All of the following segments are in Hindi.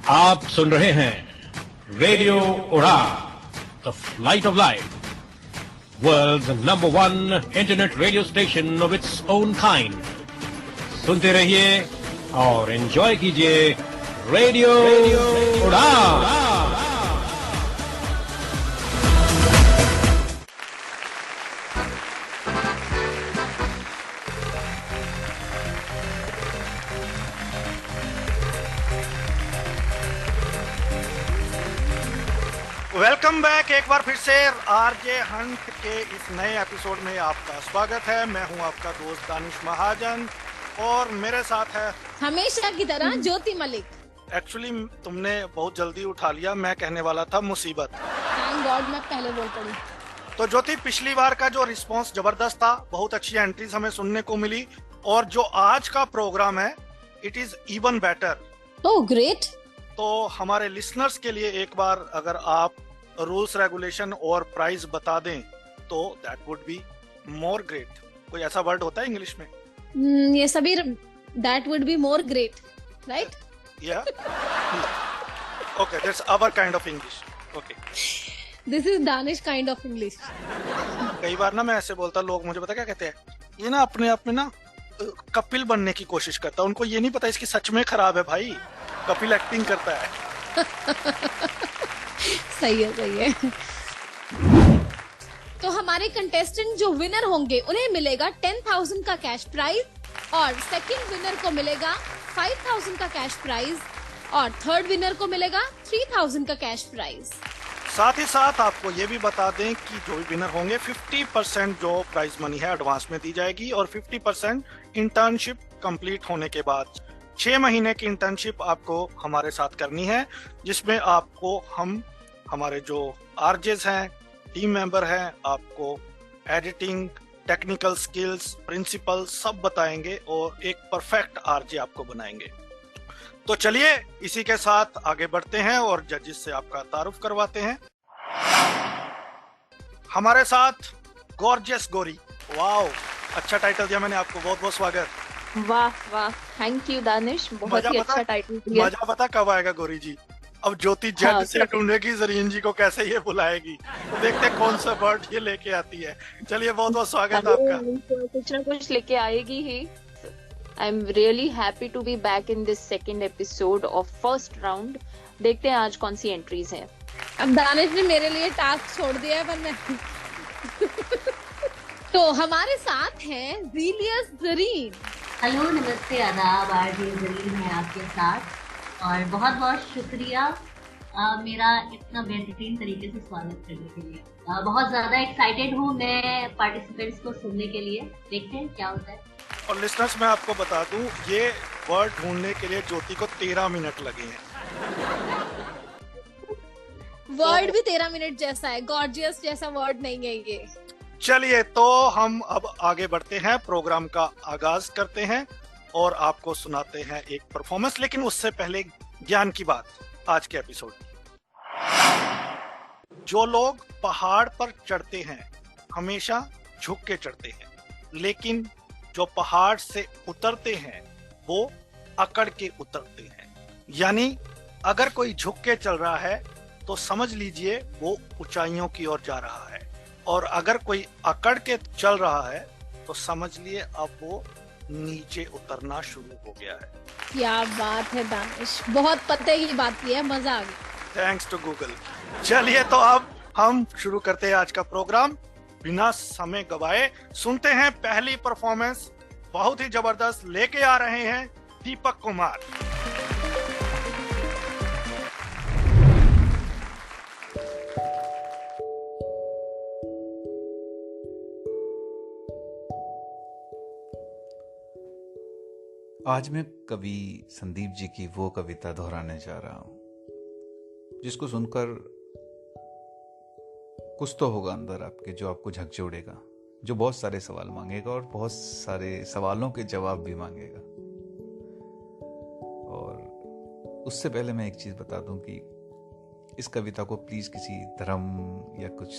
आप सुन रहे हैं रेडियो उड़ा the flight of life, world's number 1 internet radio station of its own kind. सुनते रहिए और एंजॉय कीजिए रेडियो उड़ा। वेलकम बैक एक बार फिर से आरजे हंट के इस नए एपिसोड में आपका स्वागत है। मैं हूं आपका दोस्त दानिश महाजन और मेरे साथ है हमेशा की तरह ज्योति मलिक। एक्चुअली तुमने बहुत जल्दी उठा लिया, मैं कहने वाला था मुसीबत। थैंक गॉड मैं पहले बोल पड़ी। तो ज्योति, पिछली बार का जो रिस्पांस जबरदस्त था, बहुत अच्छी एंट्रीज हमें सुनने को मिली और जो आज का प्रोग्राम है it is even better. Oh great. तो हमारे लिसनर्स के लिए एक बार अगर आप रूल्स रेगुलेशन और प्राइस बता दें तो that would be more great. कोई ऐसा वर्ड होता है इंग्लिश में? ये सभी that would be more great, right? या okay, that's our kind of English. Okay, this is Danish kind of English. कई बार ना मैं ऐसे बोलता, लोग मुझे पता क्या कहते हैं, ये ना अपने आप में ना कपिल बनने की कोशिश करता है। उनको ये नहीं पता इसकी सच में खराब है भाई, कपिल एक्टिंग करता है। सही है, सही है। तो हमारे कंटेस्टेंट जो विनर होंगे उन्हें मिलेगा 10,000 का कैश प्राइज और सेकंड विनर को मिलेगा 5,000 का कैश प्राइज और थर्ड विनर को मिलेगा 3,000 का कैश प्राइज। साथ ही साथ आपको ये भी बता दें कि जो भी विनर होंगे 50% जो प्राइज मनी है एडवांस में दी जाएगी और 50% इंटर्नशिप कंप्लीट होने के बाद 6 महीने की इंटर्नशिप आपको हमारे साथ करनी है, जिसमें आपको हम हमारे जो आरजेस हैं, टीम मेंबर हैं, आपको एडिटिंग, टेक्निकल स्किल्स, प्रिंसिपल सब बताएंगे और एक परफेक्ट आरजे आपको बनाएंगे। तो चलिए इसी के साथ आगे बढ़ते हैं और जजेस से आपका तारुफ करवाते हैं। हमारे साथ गॉर्जियस गोरी। वाओ, अच्छा टाइटल दिया मैंने आपको, बहुत बहुत स्वागत। वाह वाह, थैंक यू दानिश, बहुत ही अच्छा टाइटल दिया। मजा पता कब आएगा गोरी जी? अब ज्योति जज से ढूंढेगी जरीन जी को कैसे ये बुलाएगी, तो देखते हैं कौन सा वर्ड ये लेके आती है। चलिए बहुत बहुत स्वागत है आपका। कुछ ना कुछ लेके आएगी ही। I am really happy to be back in this second episode of first round. देखते हैं आज कौन सी एंट्रीज हैं। अब दानिश ने मेरे लिए टास्क छोड़ दिया है, पर मैं तो हमारे साथ हैं जीलियस जरीन। हेलो, नमस्ते, आदाब। आरजे जरीन है आपके साथ और बहुत बहुत शुक्रिया मेरा इतना बेहतरीन तरीके से स्वागत करने के लिए। बहुत ज़्यादा एक्साइटेड हूँ मैं पार्टिसिपेंट्स को सुनने के लिए। देखते हैं क्या होता है। और लिसनर्स, मैं आपको बता दूं, ये वर्ड ढूंढने के लिए ज्योति को 13 मिनट लगे हैं। वर्ड भी 13 मिनट जैसा है, गॉर्जियस जैसा वर्ड नहीं है ये। चलिए तो हम अब आगे बढ़ते हैं, प्रोग्राम का आगाज करते हैं और आपको सुनाते हैं एक परफॉर्मेंस। लेकिन उससे पहले ज्ञान की बात आज के एपिसोड। जो लोग पहाड़ पर चढ़ते हैं हमेशा झुक के चढ़ते हैं, लेकिन जो पहाड़ से उतरते हैं वो अकड़ के उतरते हैं। यानी अगर कोई झुक के चल रहा है तो समझ लीजिए वो ऊंचाइयों की ओर जा रहा है, और अगर कोई अकड़ के चल रहा है तो समझ लिए अब वो नीचे उतरना शुरू हो गया है। क्या बात है दानिश, बहुत पते की बात की है, मजा आ गया। Thanks to Google. चलिए तो अब हम शुरू करते हैं आज का प्रोग्राम। बिना समय गवाए सुनते हैं पहली परफॉर्मेंस। बहुत ही जबरदस्त लेके आ रहे हैं दीपक कुमार। आज मैं कवि संदीप जी की वो कविता दोहराने जा रहा हूं जिसको सुनकर कुछ तो होगा अंदर आपके जो आपको झकझोड़ेगा, जो बहुत सारे सवाल मांगेगा और बहुत सारे सवालों के जवाब भी मांगेगा। और उससे पहले मैं एक चीज बता दूं कि इस कविता को प्लीज किसी धर्म या कुछ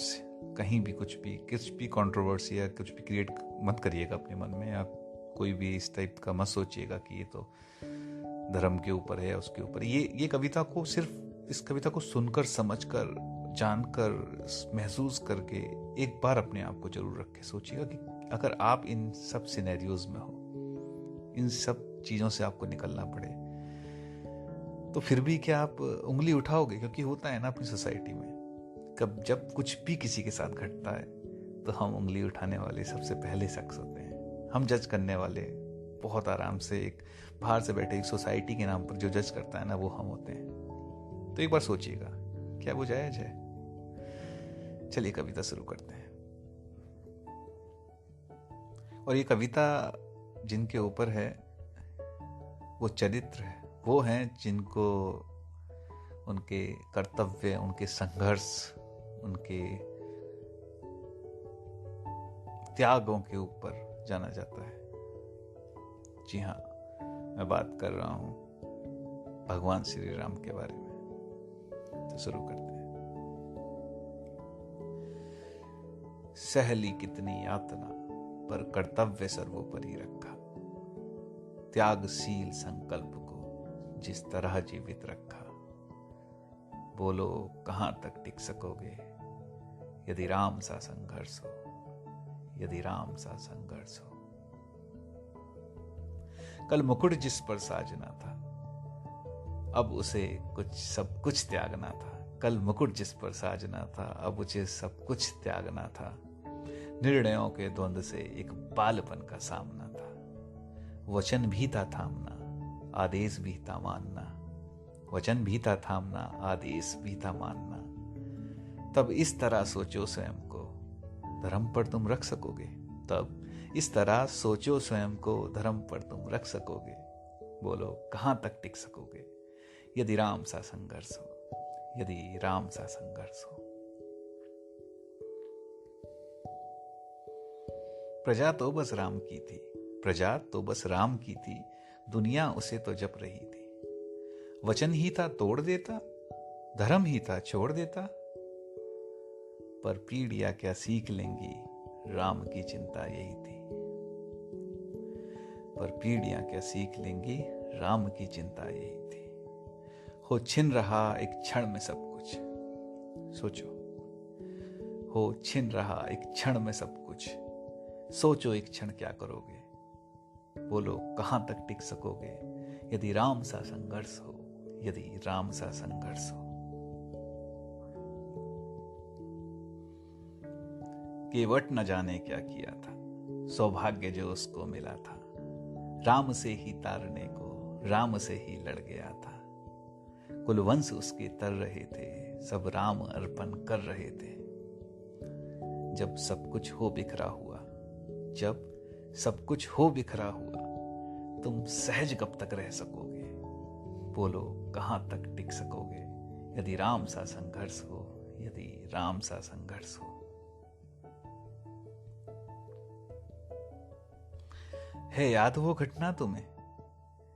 कहीं भी कुछ भी कंट्रोवर्सी या कुछ भी क्रिएट मत करिएगा अपने मन में। आप कोई भी इस टाइप का मत सोचिएगा कि ये तो धर्म के ऊपर है या उसके ऊपर। ये कविता को सिर्फ इस कविता को सुनकर, समझकर, जानकर, महसूस करके एक बार अपने आप को जरूर रख के सोचिएगा कि अगर आप इन सब सिनेरियोज में हो, इन सब चीज़ों से आपको निकलना पड़े, तो फिर भी क्या आप उंगली उठाओगे? क्योंकि होता है ना अपनी सोसाइटी में, जब कुछ भी किसी के साथ घटता है तो हम उंगली उठाने वाले सबसे पहले शख्स होते हैं। हम जज करने वाले बहुत आराम से, एक बाहर से बैठे एक सोसाइटी के नाम पर जो जज करता है ना, वो हम होते हैं। तो एक बार सोचिएगा, क्या वो जायज है? चलिए कविता शुरू करते हैं। और ये कविता जिनके ऊपर है वो चरित्र है, वो हैं जिनको उनके कर्तव्य, उनके संघर्ष, उनके त्यागों के ऊपर जाना जाता है। जी हाँ, मैं बात कर रहा हूं भगवान श्री राम के बारे में। तो शुरू करते हैं। सहली कितनी यातना, पर कर्तव्य सर्वोपरि रखा। त्यागशील संकल्प को जिस तरह जीवित रखा। बोलो कहां तक टिक सकोगे, यदि राम सा संघर्ष हो, यदि राम सा संघर्ष हो। कल मुकुट जिस पर साजना था, अब उसे सब कुछ त्यागना था। कल मुकुट जिस पर साजना था, अब उसे सब कुछ त्यागना था। निर्णयों के द्वंद्व से एक बालपन का सामना था। वचन भी था थामना, आदेश भी था मानना। वचन भी था थामना, आदेश भी था मानना। तब इस तरह सोचो स्वयं को, धर्म पर तुम रख सकोगे। तब इस तरह सोचो स्वयं को, धर्म पर तुम रख सकोगे। बोलो कहां तक टिक सकोगे, यदि राम सा संघर्ष हो, यदि राम सा संघर्ष हो। प्रजा तो बस राम की थी, प्रजा तो बस राम की थी। दुनिया उसे तो जप रही थी। वचन ही था तोड़ देता, धर्म ही था छोड़ देता। पर पीढ़ियां क्या सीख लेंगी, राम की चिंता यही थी। पर पीढ़ियां क्या सीख लेंगी, राम की चिंता यही थी। हो छिन रहा एक क्षण में सब कुछ, सोचो। हो छिन रहा एक क्षण में सब कुछ, सोचो एक क्षण क्या करोगे। बोलो कहां तक टिक सकोगे, यदि राम सा संघर्ष हो, यदि राम सा संघर्ष हो। केवट न जाने क्या किया था, सौभाग्य जो उसको मिला था। राम से ही तारने को, राम से ही लड़ गया था। कुलवंश उसके तर रहे थे, सब राम अर्पण कर रहे थे। जब सब कुछ हो बिखरा हुआ, जब सब कुछ हो बिखरा हुआ, तुम सहज कब तक रह सकोगे। बोलो कहां तक टिक सकोगे, यदि राम सा संघर्ष हो, यदि राम सा संघर्ष हो। है याद वो घटना तुम्हें,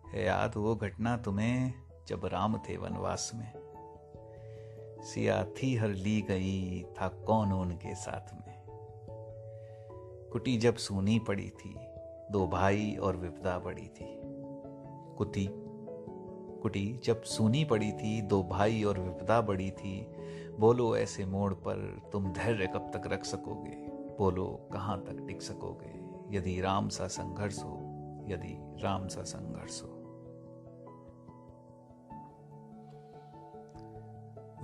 है याद वो घटना तुम्हें, जब राम थे वनवास में। सिया थी हर ली गई, था कौन उनके साथ में। कुटी जब सूनी पड़ी थी, दो भाई और विपदा बड़ी थी। कुटी जब सूनी पड़ी थी, दो भाई और विपदा बड़ी थी। बोलो ऐसे मोड़ पर तुम धैर्य कब तक रख सकोगे। बोलो कहां तक टिक सकोगे, यदि राम सा संघर्ष हो, यदि राम सा संघर्ष हो।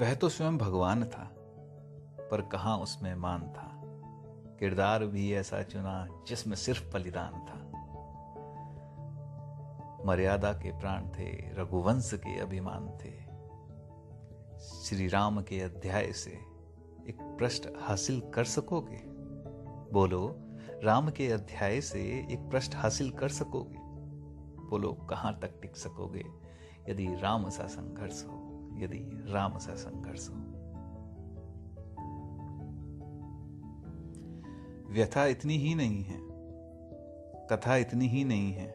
वह तो स्वयं भगवान था, पर कहां उसमें मान था। किरदार भी ऐसा चुना जिसमें सिर्फ बलिदान था। मर्यादा के प्राण थे, रघुवंश के अभिमान थे। श्री राम के अध्याय से एक पृष्ठ हासिल कर सकोगे। बोलो राम के अध्याय से एक पृष्ठ हासिल कर सकोगे। बोलो कहां तक टिक सकोगे, यदि राम सा संघर्ष हो, यदि राम सा संघर्ष हो। व्यथा इतनी ही नहीं है, कथा इतनी ही नहीं है।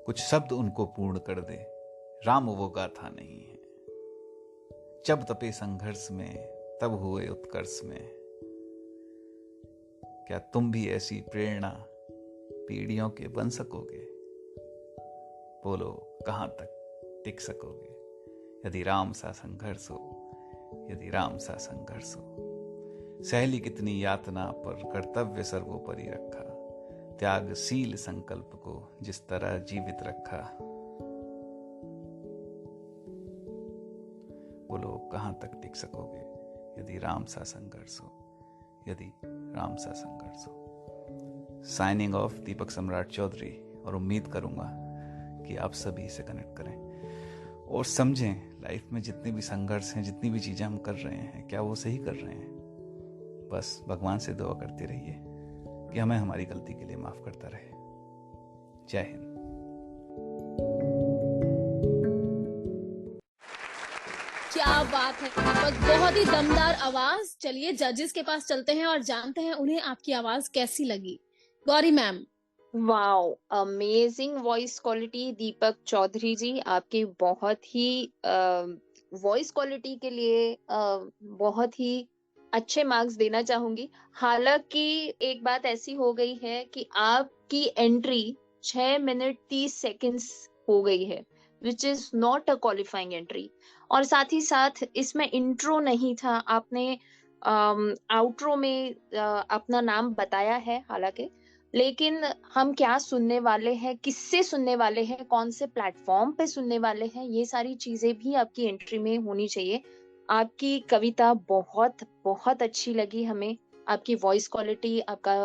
कुछ शब्द उनको पूर्ण कर दे, राम वो गाथा नहीं है। जब तपे संघर्ष में, तब हुए उत्कर्ष में। क्या तुम भी ऐसी प्रेरणा पीढ़ियों के बन सकोगे। बोलो कहाँ तक टिक सकोगे यदि राम सा संघर्ष हो, यदि राम सा संघर्ष हो। सहली कितनी यातना पर कर्तव्य सर्वोपरि रखा, त्यागशील संकल्प को जिस तरह जीवित रखा। बोलो कहाँ तक टिक सकोगे यदि राम सा संघर्ष हो, यदि राम सा संघर्ष हो। साइनिंग ऑफ, दीपक सम्राट चौधरी। और उम्मीद करूंगा कि आप सभी इसे कनेक्ट करें और समझें लाइफ में जितने भी संघर्ष हैं, जितनी भी चीजें हम कर रहे हैं, क्या वो सही कर रहे हैं। बस भगवान से दुआ करते रहिए कि हमें हमारी गलती के लिए माफ करता रहे। जय हिंद। क्या बात है दीपक, बहुत ही दमदार आवाज। चलिए जजेस के पास चलते हैं और जानते हैं उन्हें आपकी आवाज कैसी लगी। Gauri ma'am. Wow, amazing voice quality Deepak Chaudhary ji. आपकी बहुत ही वॉइस क्वालिटी के लिए बहुत ही अच्छे मार्क्स देना चाहूंगी। हालांकि एक बात ऐसी हो गई है कि आपकी एंट्री 6 मिनट 30 सेकंड्स हो गई है, which is not a qualifying entry. और साथ ही साथ इसमें इंट्रो नहीं था, आपने आउट्रो में अपना नाम बताया है हालांकि, लेकिन हम क्या सुनने वाले हैं, किससे सुनने वाले हैं, कौन से प्लेटफॉर्म पे सुनने वाले हैं, ये सारी चीजें भी आपकी एंट्री में होनी चाहिए। आपकी कविता बहुत बहुत अच्छी लगी हमें। आपकी वॉइस क्वालिटी, आपका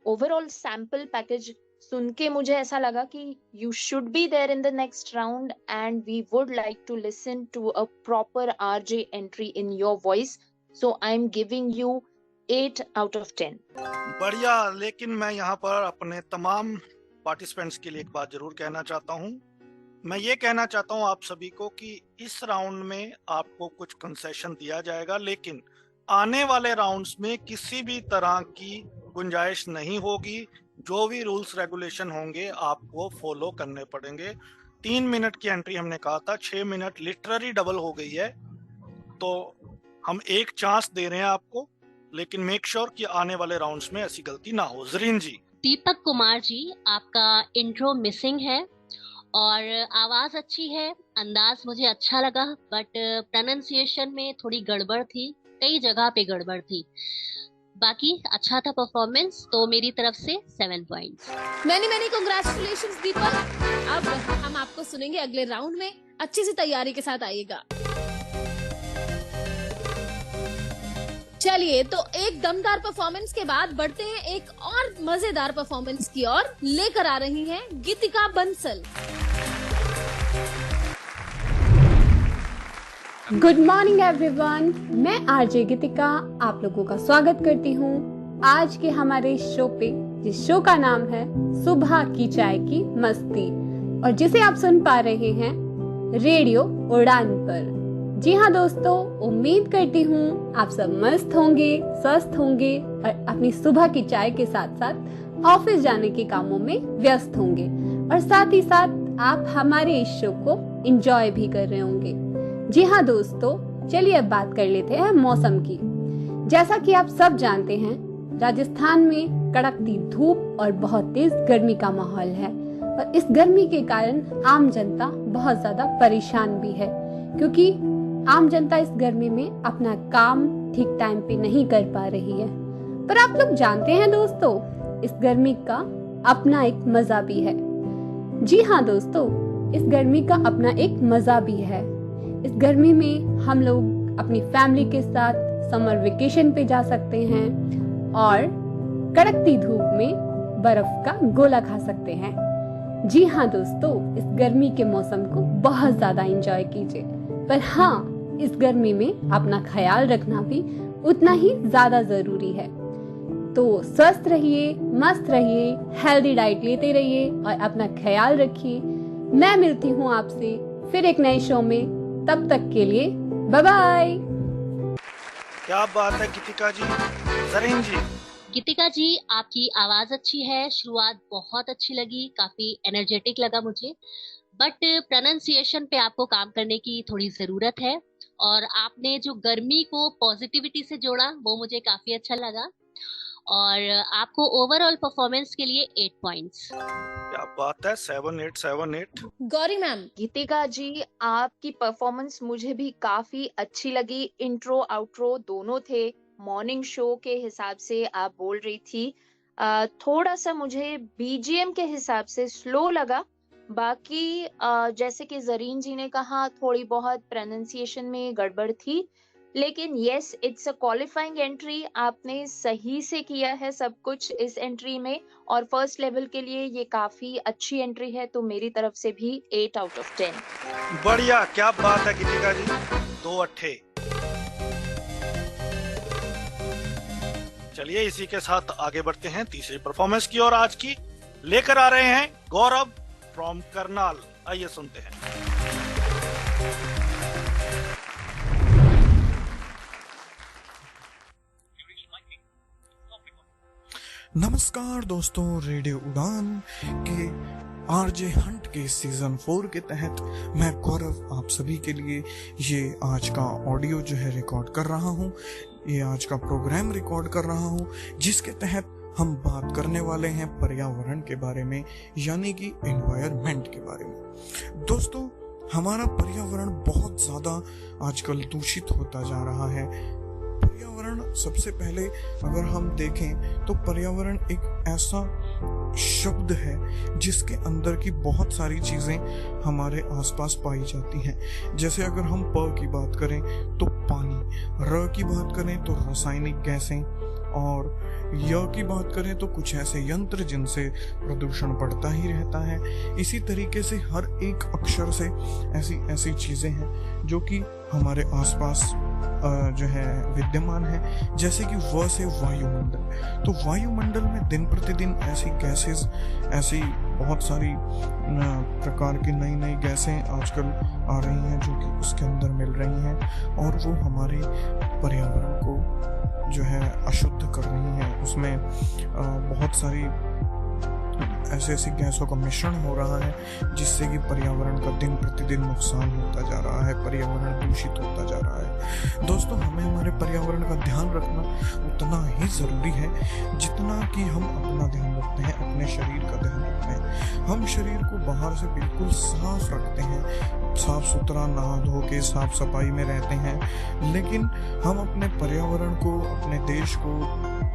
ओवरऑल सैंपल पैकेज सुन के मुझे ऐसा लगा कि you should be there in the next round and we would like to listen to a proper RJ entry in your voice. So I am giving you 8 out of 10। बढ़िया। लेकिन मैं यहाँ पर अपने तमाम पार्टिसिपेंट्स के लिए एक बात जरूर कहना चाहता हूँ। मैं ये कहना चाहता हूँ आप सभी को कि इस राउंड में आपको कुछ कंसेशन दिया जाएगा, लेकिन आने वाले राउंड्स में किसी भी तरह की गुंजाइश नहीं होगी। जो भी रूल्स रेगुलेशन होंगे आपको फॉलो करने पड़ेंगे। 3 मिनट की एंट्री हमने कहा था, 6 मिनट लिटरली डबल हो गई है। तो हम एक चांस दे रहे हैं आपको, लेकिन मेक श्योर कि आने वाले राउंड्स में ऐसी गलती ना हो। जरीन जी। दीपक कुमार जी, आपका इंट्रो मिसिंग है और आवाज अच्छी है, अंदाज मुझे अच्छा लगा, बट प्रोनाउंसिएशन में थोड़ी गड़बड़ थी, कई जगह पे गड़बड़ थी। बाकी अच्छा था परफॉर्मेंस, तो मेरी तरफ से 7 पॉइंट्स। मैनी कांग्रेचुलेशंस दीपक। अब हम आपको सुनेंगे अगले राउंड में, अच्छी सी तैयारी के साथ आइएगा। चलिए तो एक दमदार परफॉर्मेंस के बाद बढ़ते हैं एक और मजेदार परफॉर्मेंस की ओर। लेकर आ रही हैं गीतिका बंसल। गुड मॉर्निंग एवरीवन, मैं आरजे गीतिका आप लोगों का स्वागत करती हूँ आज के हमारे शो पे, जिस शो का नाम है सुबह की चाय की मस्ती, और जिसे आप सुन पा रहे हैं रेडियो उड़ान पर। जी हाँ दोस्तों, उम्मीद करती हूँ आप सब मस्त होंगे, स्वस्थ होंगे और अपनी सुबह की चाय के साथ साथ ऑफिस जाने के कामों में व्यस्त होंगे, और साथ ही साथ आप हमारे इस शो को एंजॉय भी कर रहे होंगे। जी हाँ दोस्तों, चलिए अब बात कर लेते हैं मौसम की। जैसा कि आप सब जानते हैं, राजस्थान में कड़कती धूप और बहुत तेज गर्मी का माहौल है, और इस गर्मी के कारण आम जनता बहुत ज्यादा परेशान भी है, क्योंकि आम जनता इस गर्मी में अपना काम ठीक टाइम पे नहीं कर पा रही है। पर आप लोग जानते हैं दोस्तों, इस गर्मी का अपना एक मजा भी है। जी हाँ दोस्तों, इस गर्मी का अपना एक मजा भी है। इस गर्मी में हम लोग अपनी फैमिली के साथ समर वेकेशन पे जा सकते हैं और कड़कती धूप में बर्फ का गोला खा सकते हैं। जी हाँ दोस्तों, इस गर्मी के मौसम को बहुत ज्यादा एंजॉय कीजिए। पर हाँ, इस गर्मी में अपना ख्याल रखना भी उतना ही ज्यादा जरूरी है। तो स्वस्थ रहिए, मस्त रहिए, हेल्दी डाइट लेते रहिए और अपना ख्याल रखिए। मैं मिलती हूँ आपसे फिर एक नए शो में, तब तक के लिए बाय बाय। क्या बात है गीतिका जी। जरीन जी। गीतिका जी, आपकी आवाज अच्छी है, शुरुआत बहुत अच्छी लगी, काफी एनर्जेटिक लगा मुझे, बट प्रोनाउंसिएशन पे आपको काम करने की थोड़ी जरूरत है। और आपने जो गर्मी को पॉजिटिविटी से जोड़ा, वो मुझे काफी अच्छा लगा, और आपको ओवरऑल परफॉर्मेंस के लिए 8 पॉइंट्स। क्या बात है, 7878। गौरी मैम, गीतिका जी, आपकी परफॉर्मेंस मुझे भी काफी अच्छी लगी। इंट्रो आउट्रो दोनों थे। मॉर्निंग शो के हिसाब से आप बोल रही थी। थोड़ा सा मुझे बीजीएम के हिसाब से स्लो लगा। बाकी जैसे कि जरीन जी ने कहा, थोड़ी बहुत प्रोनाउंसिएशन में गड़बड़ थी, लेकिन yes, it's a qualifying entry. आपने सही से किया है सब कुछ इस एंट्री में, और फर्स्ट लेवल के लिए ये काफी अच्छी एंट्री है, तो मेरी तरफ से भी 8 आउट ऑफ 10। बढ़िया, क्या बात है गीतिका जी, 2 अट्ठे। चलिए इसी के साथ आगे बढ़ते हैं तीसरी परफॉर्मेंस की ओर। आज की लेकर आ रहे हैं गौरव फ्रॉम करनाल। आइए सुनते हैं। नमस्कार दोस्तों, रेडियो उड़ान के आरजे हंट के सीजन 4 के तहत मैं गौरव आप सभी के लिए ये आज का ऑडियो जो है रिकॉर्ड कर रहा हूँ। ये आज का प्रोग्राम रिकॉर्ड कर रहा हूँ, जिसके तहत हम बात करने वाले हैं पर्यावरण के बारे में, यानी कि एनवायरनमेंट के बारे में। दोस्तों, हमारा पर्यावरण बहुत ज्यादा आजकल दूषित होता जा रहा है। पर्यावरण, सबसे पहले अगर हम देखें तो पर्यावरण एक ऐसा शब्द है जिसके अंदर की बहुत सारी चीजें हमारे आसपास पाई जाती हैं। जैसे अगर हम प की बात करें तो पानी, र की बात करें तो रासायनिक गैसें, और य की बात करें तो कुछ ऐसे यंत्र जिनसे प्रदूषण बढ़ता ही रहता है। इसी तरीके से हर एक अक्षर से ऐसी ऐसी चीजें हैं जो कि हमारे आसपास जो है विद्यमान है। जैसे कि व से वायुमंडल, तो वायुमंडल में दिन प्रतिदिन ऐसी गैसेस, ऐसी बहुत सारी प्रकार की नई नई गैसें आजकल आ रही हैं जो कि उसके अंदर मिल रही हैं, और वो हमारे पर्यावरण को जो है अशुद्ध कर रही हैं। उसमें बहुत सारी ऐसी ऐसी गैसों का मिश्रण हो रहा है जिससे कि पर्यावरण का दिन प्रतिदिन नुकसान होता जा रहा है, पर्यावरण दूषित होता जा रहा है। दोस्तों, हमें हमारे पर्यावरण का ध्यान रखना उतना ही जरूरी है जितना कि हम अपना ध्यान रखते हैं, अपने शरीर का ध्यान रखते हैं। हम शरीर को बाहर से बिल्कुल साफ रखते हैं, साफ सुथरा नहा धो के साफ सफाई में रहते हैं, लेकिन हम अपने पर्यावरण को, अपने देश को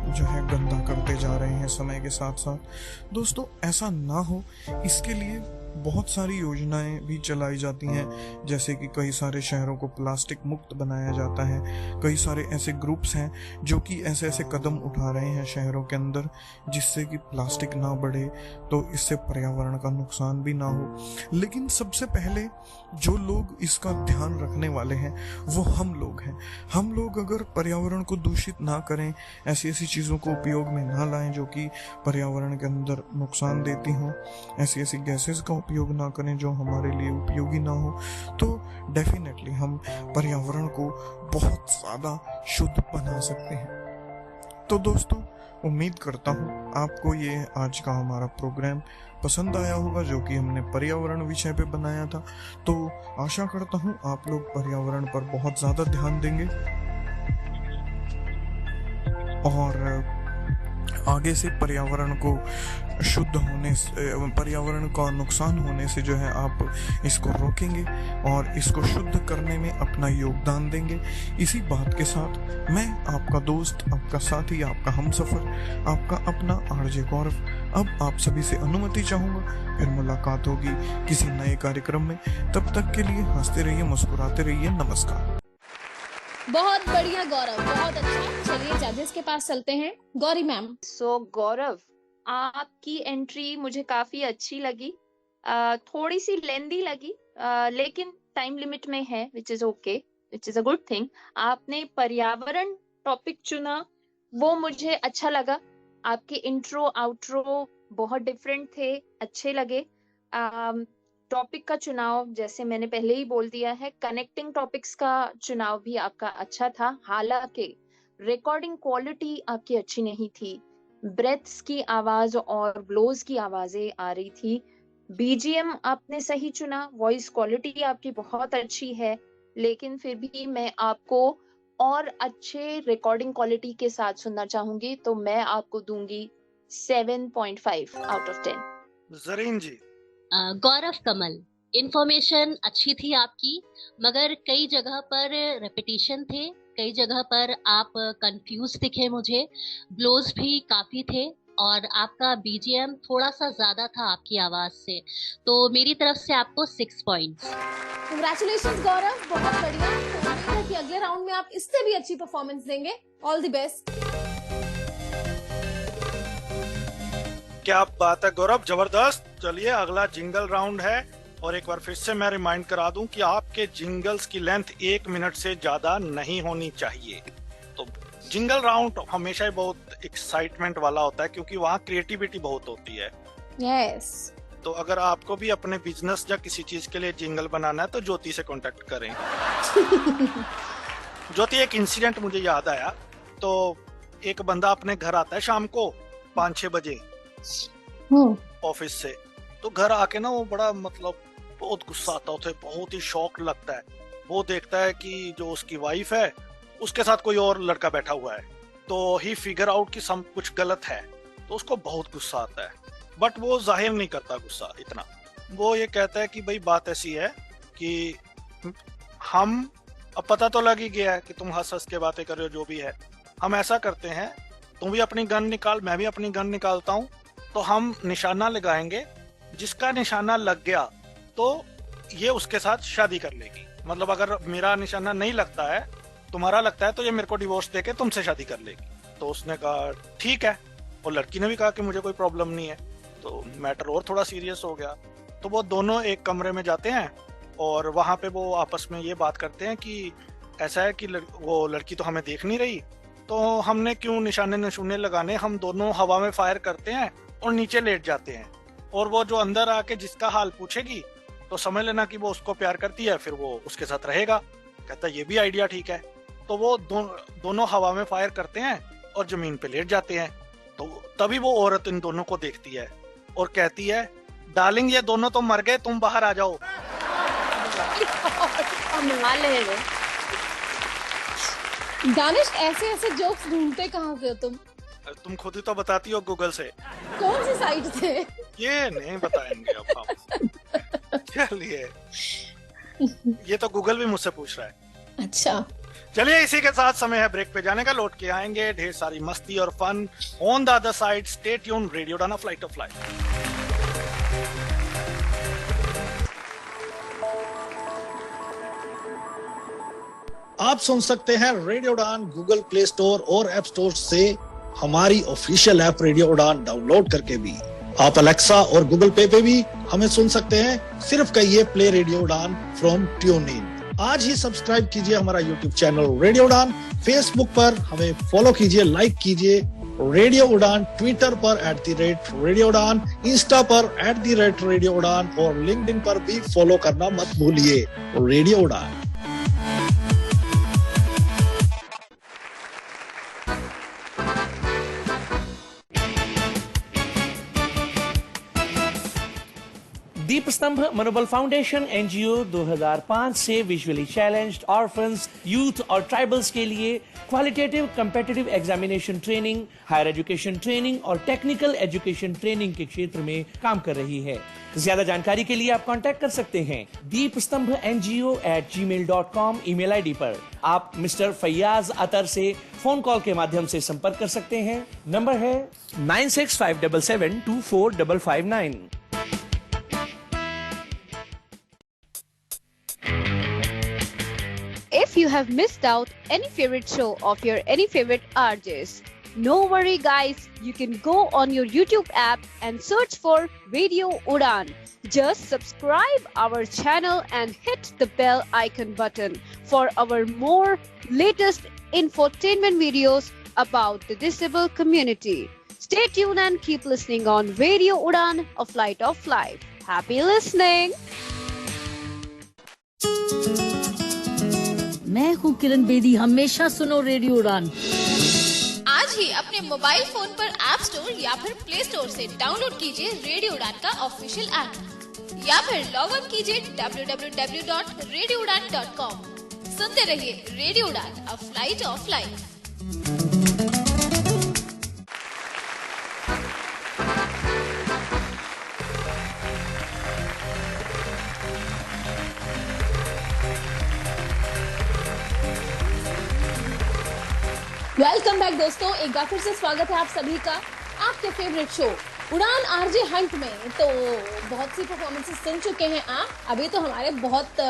जो है गंदा करते जा रहे हैं समय के साथ साथ। दोस्तों, ऐसा ना हो, इसके लिए बहुत सारी योजनाएं भी चलाई जाती हैं। जैसे कि कई सारे शहरों को प्लास्टिक मुक्त बनाया जाता है। कई सारे ऐसे ग्रुप्स हैं जो कि ऐसे ऐसे कदम उठा रहे हैं शहरों के अंदर जिससे कि प्लास्टिक ना बढ़े, तो इससे पर्यावरण का नुकसान भी ना हो। लेकिन सबसे पहले जो लोग इसका ध्यान रखने वाले हैं वो हम लोग हैं। हम लोग अगर पर्यावरण को दूषित ना करें, ऐसी ऐसी चीज़ों को उपयोग में ना लाएं जो कि पर्यावरण के अंदर नुकसान देती हों, ऐसी ऐसी गैसेस का उपयोग ना करें जो हमारे लिए उपयोगी ना हो, तो डेफिनेटली हम पर्यावरण को बहुत ज़्यादा शुद्ध बना सकते हैं। तो दोस्तों, उम्मीद करता हूँ आपको ये आज का हमारा प्रोग्राम पसंद आया होगा जो कि हमने पर्यावरण विषय पे बनाया था। तो आशा करता हूँ आप लोग पर्यावरण पर बहुत ज़्यादा ध्यान देंगे और आगे से पर्यावरण को शुद्ध होने से, पर्यावरण का नुकसान होने से जो है आप इसको रोकेंगे और इसको शुद्ध करने में अपना योगदान देंगे। इसी बात के साथ मैं आपका दोस्त, आपका साथी, आपका हमसफर, आपका अपना आरजे गौरव अब आप सभी से अनुमति चाहूंगा। फिर मुलाकात होगी किसी नए कार्यक्रम में। तब तक के लिए हंसते रहिए, मुस्कुराते रहिए। नमस्कार। बहुत बढ़िया गौरव, बहुत अच्छा। चलिए जजेस के पास चलते हैं। गौरी मैम। सो गौरव, आपकी एंट्री मुझे काफी अच्छी लगी। थोड़ी सी लेंदी लगी, लेकिन टाइम लिमिट में है, which is okay, which is a good thing. आपने पर्यावरण टॉपिक चुना, वो मुझे अच्छा लगा। आपके इंट्रो आउट्रो बहुत डिफरेंट थे, अच्छे लगे। टॉपिक का चुनाव, जैसे मैंने पहले ही बोल दिया है, कनेक्टिंग टॉपिक्स का चुनाव भी आपका अच्छा था। हालांकि रिकॉर्डिंग क्वालिटी आपकी अच्छी नहीं थी, ब्रेथ्स की आवाज और ब्लोज की आवाजें आ रही थी। बीजीएम आपने सही चुना, वॉइस क्वालिटी आपकी बहुत अच्छी है, लेकिन फिर भी मैं आपको और अच्छे रिकॉर्डिंग क्वालिटी के साथ सुनना चाहूंगी, तो मैं आपको दूंगी 7.5 out of 10। Zareen ji. Gaurav Kamal, information अच्छी थी आपकी, मगर कई जगह पर रेपिटेशन थे, कई जगह पर आप कंफ्यूज दिखे मुझे, ब्लोज भी काफी थे और आपका बीजीएम थोड़ा सा ज्यादा था आपकी आवाज से, तो मेरी तरफ से आपको 6 पॉइंट्स। कंग्रेचुलेशंस गौरव, बहुत बढ़िया। उम्मीद है कि अगले राउंड में आप इससे भी अच्छी परफॉर्मेंस देंगे। All the best. क्या बात है गौरव, जबरदस्त। चलिए अगला जिंगल राउंड है, और एक बार फिर से मैं रिमाइंड करा दूं कि आपके जिंगल्स की लेंथ 1 मिनट से ज्यादा नहीं होनी चाहिए। तो जिंगल राउंड हमेशा ही बहुत एक्साइटमेंट वाला होता है, क्योंकि वहाँ क्रिएटिविटी बहुत होती है। यस। तो अगर आपको भी अपने बिजनेस या किसी चीज के लिए जिंगल बनाना है तो ज्योति से कांटेक्ट करें। ज्योति, एक इंसिडेंट मुझे याद आया। तो एक बंदा अपने घर आता है शाम को 5-6 बजे ऑफिस से, तो घर आके ना वो बड़ा मतलब बहुत गुस्सा आता है, बहुत ही शॉक लगता है। वो देखता है कि जो उसकी वाइफ है उसके साथ कोई और लड़का बैठा हुआ है, तो ही फिगर आउट कि सब कुछ गलत है, तो उसको बहुत गुस्सा आता है। बट वो जाहिर नहीं करता गुस्सा इतना, वो ये कहता है कि भाई बात ऐसी है कि हम, अब पता तो लग ही गया है कि तुम हंस हंस के बातें कर रहे हो, जो भी है, हम ऐसा करते हैं, तुम भी अपनी गन निकाल, मैं भी अपनी गन निकालता हूँ, तो हम निशाना लगाएंगे, जिसका निशाना लग गया तो ये उसके साथ शादी कर लेगी। मतलब अगर मेरा निशाना नहीं लगता है, तुम्हारा लगता है, तो ये मेरे को डिवोर्स देके तुमसे शादी कर लेगी। तो उसने कहा ठीक है, और लड़की ने भी कहा कि मुझे कोई प्रॉब्लम नहीं है। तो मैटर और थोड़ा सीरियस हो गया। तो वो दोनों एक कमरे में जाते हैं और वहां पे वो आपस में ये बात करते हैं कि ऐसा है कि वो लड़की तो हमें देख नहीं रही, तो हमने क्यों निशाने नशूने लगाने, हम दोनों हवा में फायर करते हैं और नीचे लेट जाते हैं, और वो जो अंदर आके जिसका हाल पूछेगी तो समझ लेना कि वो उसको प्यार करती है, फिर वो उसके साथ रहेगा। कहता है ये भी आइडिया ठीक है। तो वो दोनों हवा में फायर करते हैं और जमीन पे लेट जाते हैं। तो तभी वो औरत इन दोनों को देखती है और कहती है, डार्लिंग ये दोनों तो मर गए, तुम बाहर आ जाओ। दानिश, ऐसे ऐसे जोक्स ढूंढते कहाँ से हो तुम? तुम खुद ही तो बताती हो गूगल से। कौन सी साइट से? ये नहीं बताएंगे अब हम। चलिए, ये तो गूगल भी मुझसे पूछ रहा है। अच्छा, चलिए इसी के साथ समय है ब्रेक पे जाने का। लौट के आएंगे ढेर सारी मस्ती और fun on the other side. Stay tuned, radio Udaan, flight of life. आप सुन सकते हैं radio Udaan Google Play Store और ऐप स्टोर से हमारी official app radio Udaan download करके भी। आप अलेक्सा और गूगल पे भी हमें सुन सकते हैं। सिर्फ कहिए प्ले रेडियो उड़ान फ्रॉम ट्यून इन। आज ही सब्सक्राइब कीजिए हमारा यूट्यूब चैनल रेडियो उड़ान। फेसबुक पर हमें फॉलो कीजिए, लाइक कीजिए रेडियो उड़ान। ट्विटर पर @रेडियो उड़ान, इंस्टा पर @रेडियो उड़ान और लिंक्डइन पर भी फॉलो करना मत भूलिए। रेडियो उड़ान। दीप स्तंभ मनोबल फाउंडेशन एनजीओ 2005 से विजुअली चैलेंज्ड ऑर्फन्स, यूथ और ट्राइबल्स के लिए qualitative competitive examination training, higher education training और टेक्निकल एजुकेशन ट्रेनिंग के क्षेत्र में काम कर रही है। ज्यादा जानकारी के लिए आप कांटेक्ट कर सकते हैं deepstambhngo@gmail.com ईमेल आईडी पर। आप मिस्टर फैयाज अतर से फोन कॉल के माध्यम से संपर्क कर सकते हैं। नंबर है 9657724559। If you have missed out any favorite show of your any favorite RJs, no worry guys, you can go on your YouTube app and search for Radio Udan. Just subscribe our channel and hit the bell icon button for our more latest infotainment videos about the disabled community. Stay tuned and keep listening on Radio Udan, a flight of life. Happy listening! मैं हूँ किरण बेदी, हमेशा सुनो रेडियो उड़ान। आज ही अपने मोबाइल फोन पर ऐप स्टोर या फिर प्ले स्टोर से डाउनलोड कीजिए रेडियो उड़ान का ऑफिशियल ऐप, या फिर लॉग इन कीजिए www.radioudan.com। सुनते रहिए रेडियो उड़ान, a flight of life. Welcome back दोस्तों, एक बार फिर से स्वागत है आप सभी का आपके फेवरेट शो उड़ान आरजे हंट में। तो बहुत सी परफॉर्मेंसेस सुन चुके हैं आप, अभी तो हमारे बहुत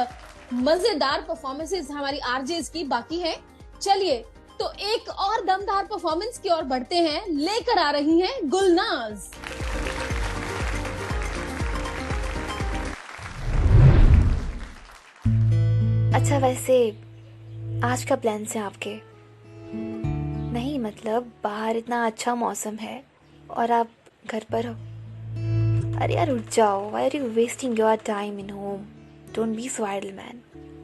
मजेदार परफॉर्मेंसेस हमारी आरजेस की बाकी हैं। चलिए तो एक और दमदार परफॉर्मेंस की ओर बढ़ते हैं, लेकर आ रही हैं गुलनाज। अच्छा, वैसे आज का प्लान से आपके नहीं, मतलब बाहर इतना अच्छा मौसम है और आप घर पर हो। अरे यार उठ जाओ, why are you wasting your time in home? Don't be so idle man.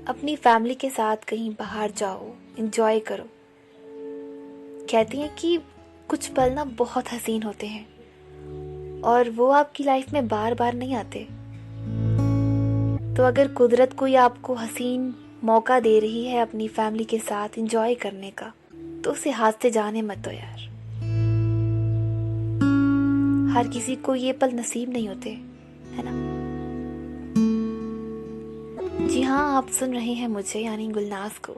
अपनी फैमिली के साथ कहीं बाहर जाओ, एंजॉय करो। कहती हैं कि कुछ पल ना बहुत हसीन होते हैं और वो आपकी लाइफ में बार बार नहीं आते। तो अगर कुदरत कोई आपको हसीन मौका दे रही है अपनी फैमिली के साथ एंजॉय करने का, तो उसे हाथ से जाने मत दो यार। हर किसी को ये पल नसीब नहीं होते, है ना? जी हाँ, आप सुन रहे हैं मुझे, यानी गुलनाज को,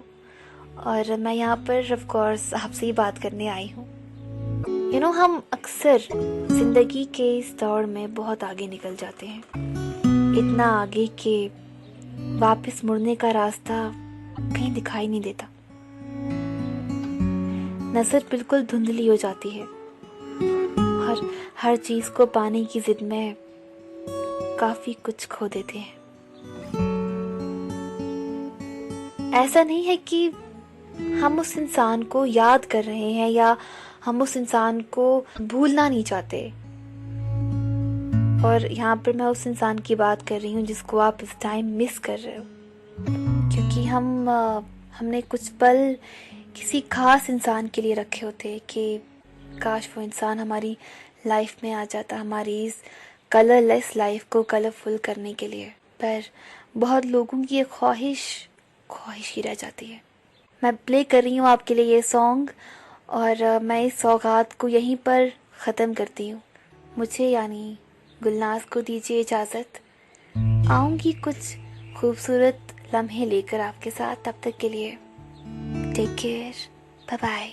और मैं यहाँ पर ऑफ कोर्स आपसे ही बात करने आई हूँ। हम अक्सर जिंदगी के इस दौड़ में बहुत आगे निकल जाते हैं, इतना आगे कि वापस मुड़ने का रास्ता कहीं दिखाई नहीं देता। नजर बिल्कुल धुंधली हो जाती है। हर चीज को पाने की जिद में काफी कुछ खो देते हैं। ऐसा नहीं है कि हम उस इंसान को याद कर रहे हैं या हम उस इंसान को भूलना नहीं चाहते। और यहाँ पर मैं उस इंसान की बात कर रही हूँ जिसको आप इस टाइम मिस कर रहे हो, क्योंकि हमने कुछ पल किसी खास इंसान के लिए रखे होते कि काश वो इंसान हमारी लाइफ में आ जाता, हमारी इस कलरलेस लाइफ को कलरफुल करने के लिए। पर बहुत लोगों की ये ख्वाहिश ही रह जाती है। मैं प्ले कर रही हूँ आपके लिए ये सॉन्ग और मैं इस सौगात को यहीं पर ख़त्म करती हूँ। मुझे यानी गुलनाज को दीजिए इजाज़त। आऊँगी कुछ खूबसूरत लम्हे लेकर आपके साथ। तब तक के लिए take care, bye bye.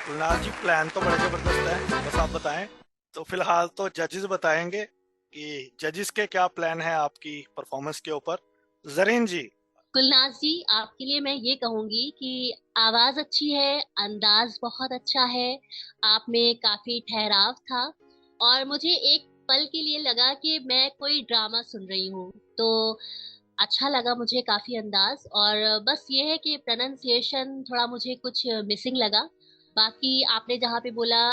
Gulnaz ji, plan तो बड़ा जबरदस्त है, बस आप बताएं। तो फिलहाल तो जजेस बताएंगे कि जजेस के क्या प्लान है आपकी परफॉर्मेंस के ऊपर। जरीन जी। गुलनाज जी, आपके लिए मैं ये कहूंगी कि आवाज अच्छी है, अंदाज बहुत अच्छा है, आप में काफी ठहराव था और मुझे एक पल के लिए लगा कि मैं कोई ड्रामा सुन रही हूँ। तो अच्छा लगा मुझे काफी अंदाज, और बस ये है कि प्रोनाउंसिएशन थोड़ा मुझे कुछ मिसिंग लगा। बाकी आपने जहाँ पे बोला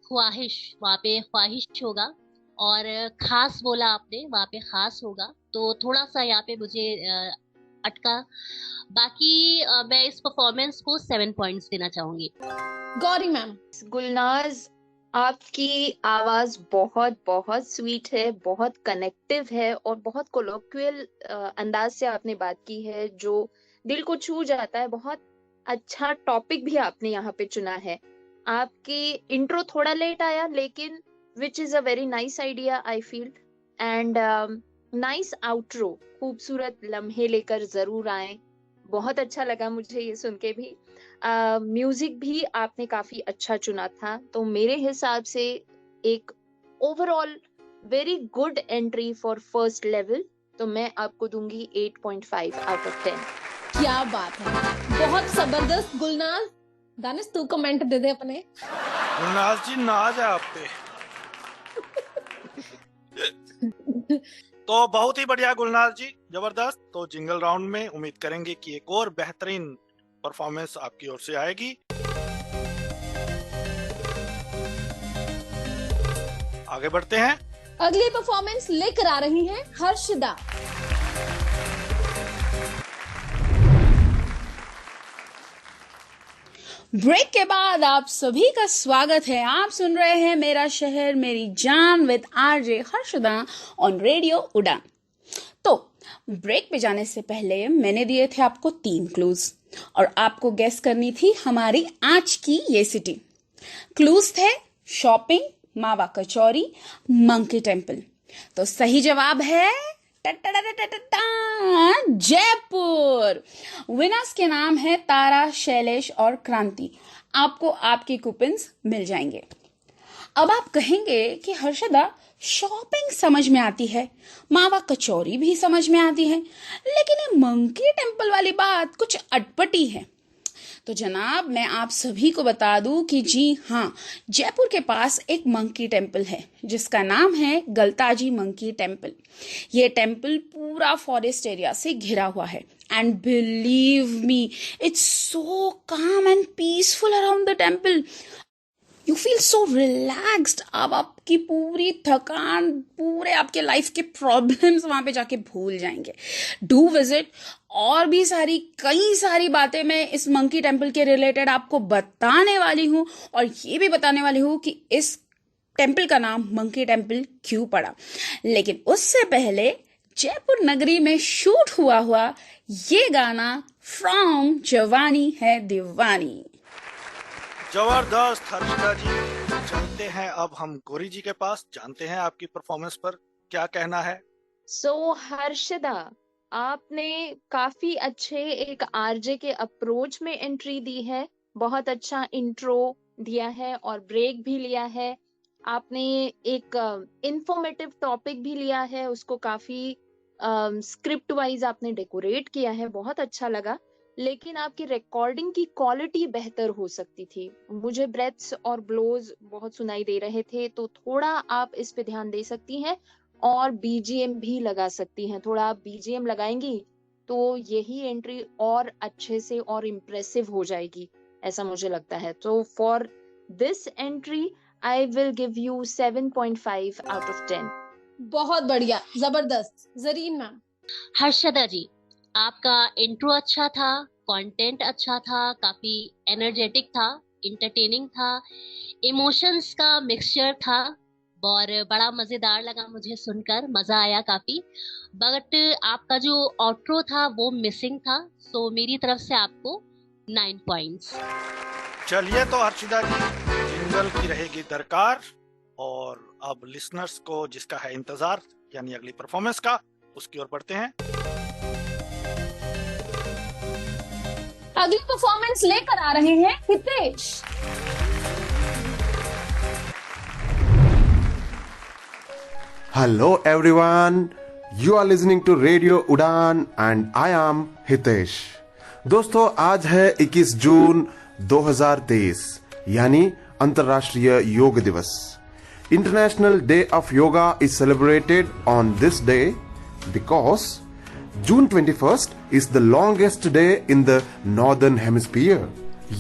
ख्वाहिश, वहाँ पे ख्वाहिश होगा, और खास बोला आपने, वहाँ पे खास होगा। तो थोड़ा सा यहाँ पे मुझे अटका। बाकी मैं इस परफॉर्मेंस को 7 पॉइंट्स देना चाहूंगी। गौरी मैम। गुलनाज, आपकी आवाज बहुत बहुत स्वीट है, बहुत कनेक्टिव है और बहुत कोलोक्वियल अंदाज से आपने बात की है जो दिल को छू जाता है। बहुत अच्छा टॉपिक भी आपने यहाँ पे चुना है। आपकी इंट्रो थोड़ा लेट आया, लेकिन which is a very nice idea I feel, and nice outro. खूबसूरत लम्हे लेकर जरूर आए, बहुत अच्छा लगा मुझे ये सुन के भी। म्यूजिक भी आपने काफी अच्छा चुना था। तो मेरे हिसाब से एक overall very good entry for first level. तो मैं आपको दूंगी 8.5 आउट ऑफ 10। क्या बात है, बहुत जबरदस्त। गुलनाज, दानिश तू कमेंट दे दे अपने। गुलनाज जी, नाज है आप पे। तो बहुत ही बढ़िया गुलनाज जी, जबरदस्त। तो जिंगल राउंड में उम्मीद करेंगे कि एक और बेहतरीन परफॉर्मेंस आपकी ओर से आएगी। आगे बढ़ते हैं। अगली परफॉर्मेंस लेकर आ रही हैं हर्षदा। ब्रेक के बाद आप सभी का स्वागत है। आप सुन रहे हैं मेरा शहर मेरी जान with RJ Harshada on radio उड़ान। तो ब्रेक पे जाने से पहले मैंने दिए थे आपको 3 क्लूज और आपको गेस करनी थी हमारी आज की ये सिटी। क्लूज थे शॉपिंग, मावा कचौरी, मंकी टेम्पल। तो सही जवाब है जयपुर। विनर्स के नाम है तारा, शैलेश और क्रांति। आपको आपके कूपन्स मिल जाएंगे। अब आप कहेंगे कि हर्षदा शॉपिंग समझ में आती है, मावा कचौरी भी समझ में आती है, लेकिन ये मंकी टेम्पल वाली बात कुछ अटपटी है। तो जनाब मैं आप सभी को बता दूं कि जी हाँ, जयपुर के पास एक मंकी टेम्पल है जिसका नाम है गलताजी मंकी टेम्पल। ये टेम्पल पूरा फॉरेस्ट एरिया से घिरा हुआ है and believe me it's so calm and peaceful around the temple. You feel so relaxed. अब आपकी पूरी थकान, पूरे आपके लाइफ के प्रॉब्लम्स वहां पे जाके भूल जाएंगे। Do visit. और भी कई सारी बातें मैं इस मंकी टेम्पल के रिलेटेड आपको बताने वाली हूँ और ये भी बताने वाली हूँ कि इस टेम्पल का नाम मंकी टेम्पल क्यों पड़ा। लेकिन उससे पहले जयपुर नगरी में शूट हुआ ये गाना फ्रॉम जवानी है दीवानी। जबरदस्त हर्षदा जी। चलते हैं अब हम गौरी जी के पास, जानते हैं आपकी परफॉर्मेंस पर क्या कहना है। सो हर्षदा, आपने काफी अच्छे एक आरजे के अप्रोच में एंट्री दी है, बहुत अच्छा इंट्रो दिया है और ब्रेक भी लिया है। आपने एक इंफॉर्मेटिव टॉपिक भी लिया है, उसको काफी स्क्रिप्ट वाइज आपने डेकोरेट किया है, बहुत अच्छा लगा। लेकिन आपकी रिकॉर्डिंग की क्वालिटी बेहतर हो सकती थी। मुझे ब्रेथ्स और ब्लोज बहुत सुनाई दे रहे थे, तो थोड़ा आप इस पे ध्यान दे सकती हैं और बीजीएम भी लगा सकती हैं। थोड़ा आप बीजीएम लगाएंगी तो यही एंट्री और अच्छे से और इम्प्रेसिव हो जाएगी, ऐसा मुझे लगता है। तो for this entry I will give you 7.5 out of 10। बहुत बढ़िया, जबरदस्त। जरीन मैम। हर्षदा जी, आपका इंट्रो अच्छा था, कंटेंट अच्छा था, काफी एनर्जेटिक था, इंटरटेनिंग था, इमोशंस का मिक्सचर था और बड़ा मजेदार लगा मुझे सुनकर, मजा आया काफी। बट आपका जो आउट्रो था वो मिसिंग था, सो मेरी तरफ से आपको 9 पॉइंट्स। चलिए तो हर्षदा जी, जिंगल की रहेगी दरकार और अब लिसनर्स को जिसका है इंतजार, यानी अगली परफॉर्मेंस का, उसकी ओर बढ़ते हैं। अगली परफॉर्मेंस लेकर आ रहे हैं Hitesh. Hello everyone, you are listening to Radio Udan and I am Hitesh। दोस्तों आज है 21 जून 2023 यानी अंतर्राष्ट्रीय योग दिवस। International Day of Yoga is celebrated on this day because June 21st is the longest day in the Northern Hemisphere.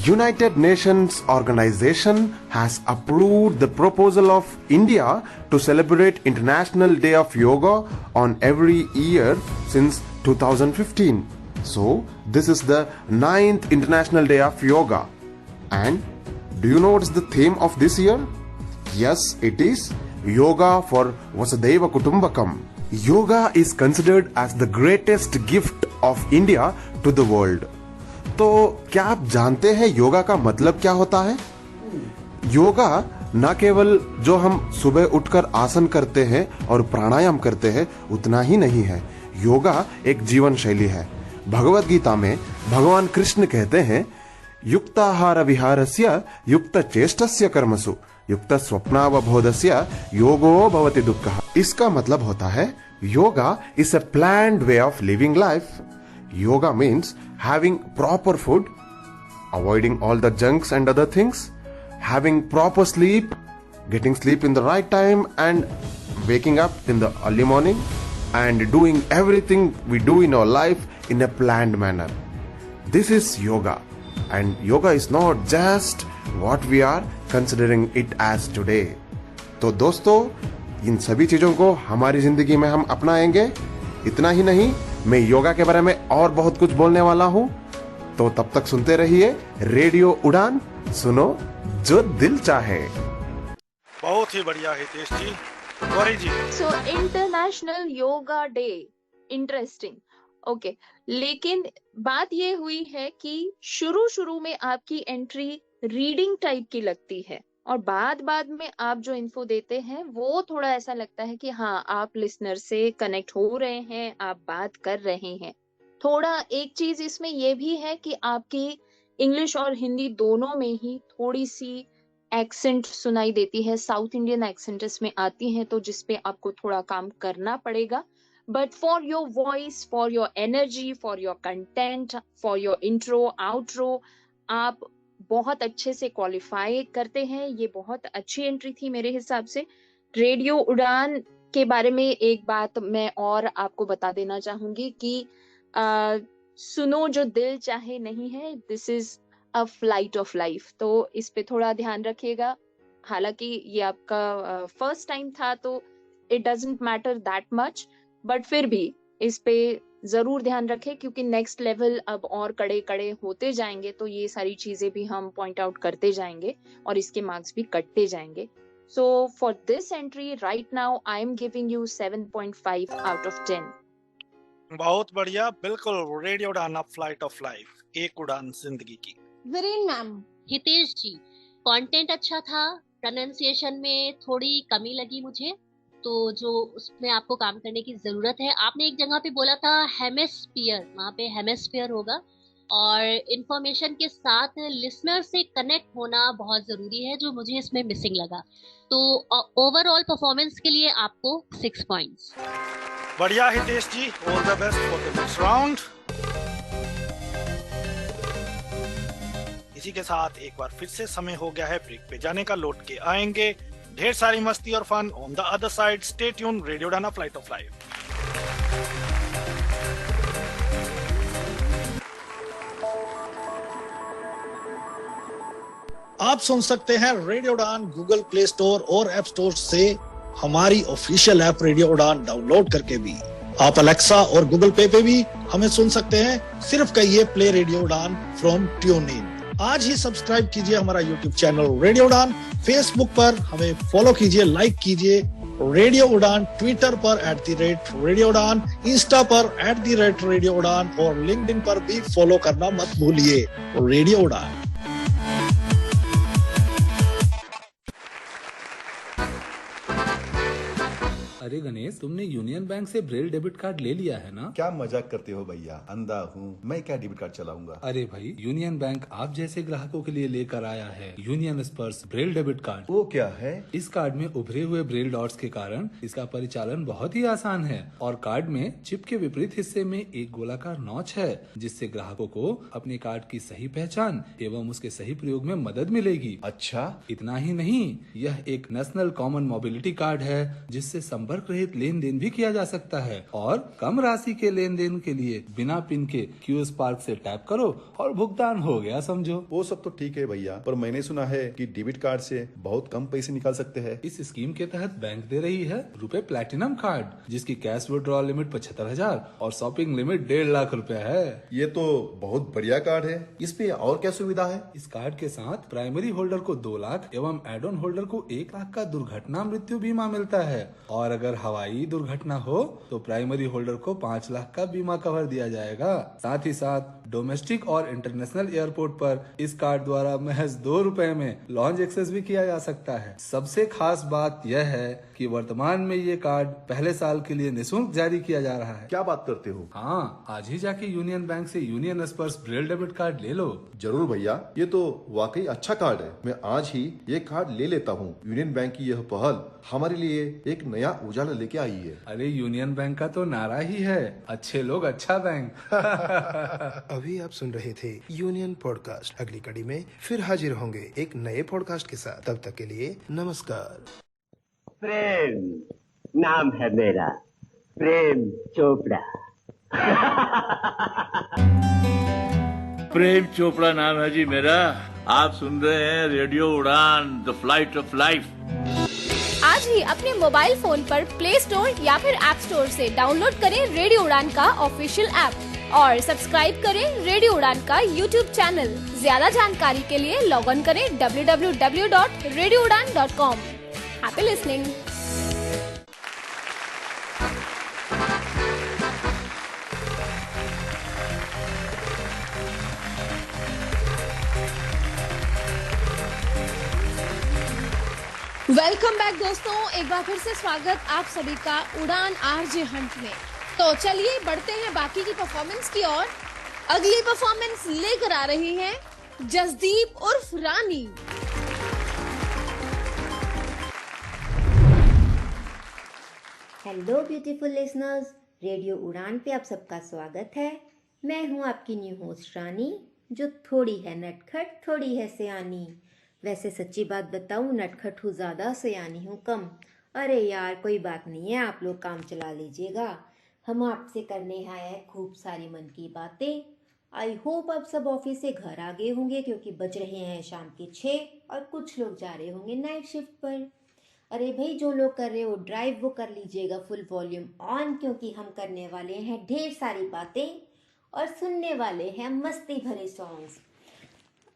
United Nations Organization has approved the proposal of India to celebrate International Day of Yoga on every year since 2015. So, this is the 9th International Day of Yoga. And do you know what is the theme of this year? Yes, it is Yoga for Vasudhaiva Kutumbakam. Yoga is considered as the greatest gift of India to the world. तो क्या आप जानते हैं योगा का मतलब क्या होता है? योगा न केवल जो हम सुबह उठकर आसन करते हैं और प्राणायाम करते हैं उतना ही नहीं है, योगा एक जीवन शैली है। भगवद गीता में भगवान कृष्ण कहते हैं, युक्ताहार विहारस्य युक्त चेष्टस्य कर्मसु युक्त स्वप्नावबोधस्य योगो भवति दुःखः। इसका मतलब होता है yoga is a planned way of living life. Yoga means having proper food, avoiding all the junks and other things, having proper sleep, getting sleep in the right time and waking up in the early morning and doing everything we do in our life in a planned manner. This is yoga, and yoga is not just what we are considering it as today. तो दोस्तों, इन सभी चीजों को हमारी जिंदगी में हम अपनाएंगे। इतना ही नहीं, मैं योगा के बारे में और बहुत कुछ बोलने वाला हूँ। तो तब तक सुनते रहिए रेडियो उड़ान, सुनो जो दिल चाहे। बहुत ही बढ़िया Hitesh ji. Gauri ji. So international yoga day, interesting. Okay, लेकिन बात ये हुई है कि शुरू में आपकी एंट्री रीडिंग टाइप की लगती है और बाद में आप जो इन्फो देते हैं वो थोड़ा ऐसा लगता है कि हाँ, आप लिसनर से कनेक्ट हो रहे हैं, आप बात कर रहे हैं। थोड़ा एक चीज इसमें ये भी है कि आपकी इंग्लिश और हिंदी दोनों में ही थोड़ी सी एक्सेंट सुनाई देती है, साउथ इंडियन एक्सेंट इसमें आती है, तो जिसपे आपको थोड़ा काम करना पड़ेगा। But for your voice, for your energy, for your content, for your intro outro, आप बहुत अच्छे से क्वालिफाई करते हैं। ये बहुत अच्छी एंट्री थी मेरे हिसाब से। रेडियो उड़ान के बारे में एक बात मैं और आपको बता देना चाहूंगी कि सुनो जो दिल चाहे नहीं है, this is a flight of life, तो इस पे थोड़ा ध्यान रखिएगा। हालांकि ये आपका फर्स्ट टाइम था तो it doesn't matter that much, but फिर भी इस पे जरूर ध्यान रखें क्योंकि नेक्स्ट लेवल अब और कड़े होते जाएंगे, तो ये सारी चीजें भी हम पॉइंट आउट करते जाएंगे और इसके मार्क्स भी कटते जाएंगे। So for this entry right now I am giving you 7.5 out of 10। बहुत बढ़िया, बिल्कुल रेडियो उड़ान अ फ्लाइट ऑफ लाइफ, एक उड़ान जिंदगी की। वीरेन मैम। हितेश जी, कंटेंट अच्छा था, प्रोनाउंसिएशन में थोड़ी कमी लगी मुझे, तो जो उसमें आपको काम करने की जरूरत है। आपने एक जगह पे बोला था हेमिस्फीयर, वहाँ पे हेमिस्फीयर होगा, और इंफॉर्मेशन के साथ लिसनर से कनेक्ट होना बहुत जरूरी है, जो मुझे इसमें मिसिंग लगा। तो ओवरऑल परफॉर्मेंस के लिए आपको 6 पॉइंट्स। बढ़िया Hitesh ji, all the best for the next round. इसी के साथ एक बार फिर से समय हो गया है ब्रेक पे जाने का। लौट के आएंगे, ढेर सारी मस्ती और fun on the other side. Stay tune, radio Udaan flight of life. आप सुन सकते हैं radio Udaan Google Play Store और ऐप स्टोर से हमारी official app radio Udaan download करके भी। आप अलेक्सा और गूगल पे भी हमें सुन सकते हैं। सिर्फ कहिए प्ले रेडियो उड़ान फ्रॉम ट्यून इन। आज ही सब्सक्राइब कीजिए हमारा यूट्यूब चैनल रेडियो उड़ान। फेसबुक पर हमें फॉलो कीजिए, लाइक कीजिए रेडियो उड़ान। ट्विटर पर @रेडियो उड़ान, इंस्टा पर @रेडियो उड़ान और लिंक्डइन पर भी फॉलो करना मत भूलिए। रेडियो उड़ान। अरे गणेश, तुमने यूनियन बैंक से ब्रेल डेबिट कार्ड ले लिया है ना? क्या मजाक करते हो भैया, अंधा हूँ मैं, क्या डेबिट कार्ड चलाऊंगा। अरे भाई, यूनियन बैंक आप जैसे ग्राहकों के लिए लेकर आया है यूनियन स्पर्श ब्रेल डेबिट कार्ड। वो क्या है? इस कार्ड में उभरे हुए ब्रेल डॉट्स के कारण इसका परिचालन बहुत ही आसान है, और कार्ड में चिप के विपरीत हिस्से में एक गोलाकार नॉच है, जिससे ग्राहकों को अपने कार्ड की सही पहचान एवं उसके सही प्रयोग में मदद मिलेगी। अच्छा, इतना ही नहीं, यह एक नेशनल कॉमन मोबिलिटी कार्ड है, जिससे संपर्क रहित लेन देन भी किया जा सकता है, और कम राशि के लेन देन के लिए बिना पिन के क्यू स्पार्क से टैप करो और भुगतान हो गया समझो। वो सब तो ठीक है भैया, पर मैंने सुना है कि डेबिट कार्ड से बहुत कम पैसे निकाल सकते हैं। इस स्कीम के तहत बैंक दे रही है रुपए प्लैटिनम कार्ड, जिसकी कैश विड्रॉल लिमिट 75,000 और शॉपिंग लिमिट 1.5 लाख रुपए है। ये तो बहुत बढ़िया कार्ड है। इस पे और क्या सुविधा है? इस कार्ड के साथ प्राइमरी होल्डर को 2 लाख एवं एड ऑन होल्डर को 1 लाख का दुर्घटना मृत्यु बीमा मिलता है, और अगर हवाई दुर्घटना हो तो प्राइमरी होल्डर को 5 लाख का बीमा कवर दिया जाएगा। साथ ही साथ डोमेस्टिक और इंटरनेशनल एयरपोर्ट पर इस कार्ड द्वारा महज 2 रुपए में लॉन्च एक्सेस भी किया जा सकता है। सबसे खास बात यह है कि वर्तमान में ये कार्ड पहले साल के लिए निःशुल्क जारी किया जा रहा है। क्या बात करते हो? हाँ, आज ही जाके यूनियन बैंक से यूनियन स्पर्श ब्रेल डेबिट कार्ड ले लो। जरूर भैया, ये तो वाकई अच्छा कार्ड है। मैं आज ही ये कार्ड ले लेता हूँ। यूनियन बैंक की यह पहल हमारे लिए एक नया उजाला लेके आई है। अरे यूनियन बैंक का तो नारा ही है, अच्छे लोग अच्छा बैंक। अभी आप सुन रहे थे यूनियन पॉडकास्ट। अगली कड़ी में फिर हाजिर होंगे एक नए पॉडकास्ट के साथ। तब तक के लिए नमस्कार। प्रेम नाम है मेरा, प्रेम चोपड़ा। प्रेम चोपड़ा नाम है जी मेरा। आप सुन रहे हैं रेडियो उड़ान द फ्लाइट ऑफ लाइफ। आज ही अपने मोबाइल फोन पर प्ले स्टोर या फिर ऐप स्टोर से डाउनलोड करें रेडियो उड़ान का ऑफिशियल ऐप और सब्सक्राइब करें रेडियो उड़ान का यूट्यूब चैनल। ज्यादा जानकारी के लिए लॉग ऑन करें www.radioudan.com। Happy listening. Welcome back दोस्तों, एक बार फिर से स्वागत आप सभी का उड़ान आरजे हंट में। तो चलिए बढ़ते हैं बाकी की परफॉर्मेंस की ओर। अगली परफॉर्मेंस लेकर आ रही है जसदीप उर्फ रानी। हेलो ब्यूटीफुल लिसनर्स, रेडियो उड़ान पे आप सबका स्वागत है। मैं हूँ आपकी न्यू होस्ट रानी, जो थोड़ी है नटखट थोड़ी है सयानी। वैसे सच्ची बात बताऊँ, नटखट हूँ ज़्यादा, सयानी हूँ कम। अरे यार कोई बात नहीं है, आप लोग काम चला लीजिएगा। हम आपसे करने आए हैं खूब सारी मन की बातें। आई होप आप सब ऑफिस से घर आ गए होंगे, क्योंकि बज रहे हैं शाम के 6 और कुछ लोग जा रहे होंगे नाइट शिफ्ट पर। अरे भाई, जो लोग कर रहे हो ड्राइव वो कर लीजिएगा फुल वॉल्यूम ऑन, क्योंकि हम करने वाले हैं ढेर सारी बातें और सुनने वाले हैं मस्ती भरे सॉन्ग्स।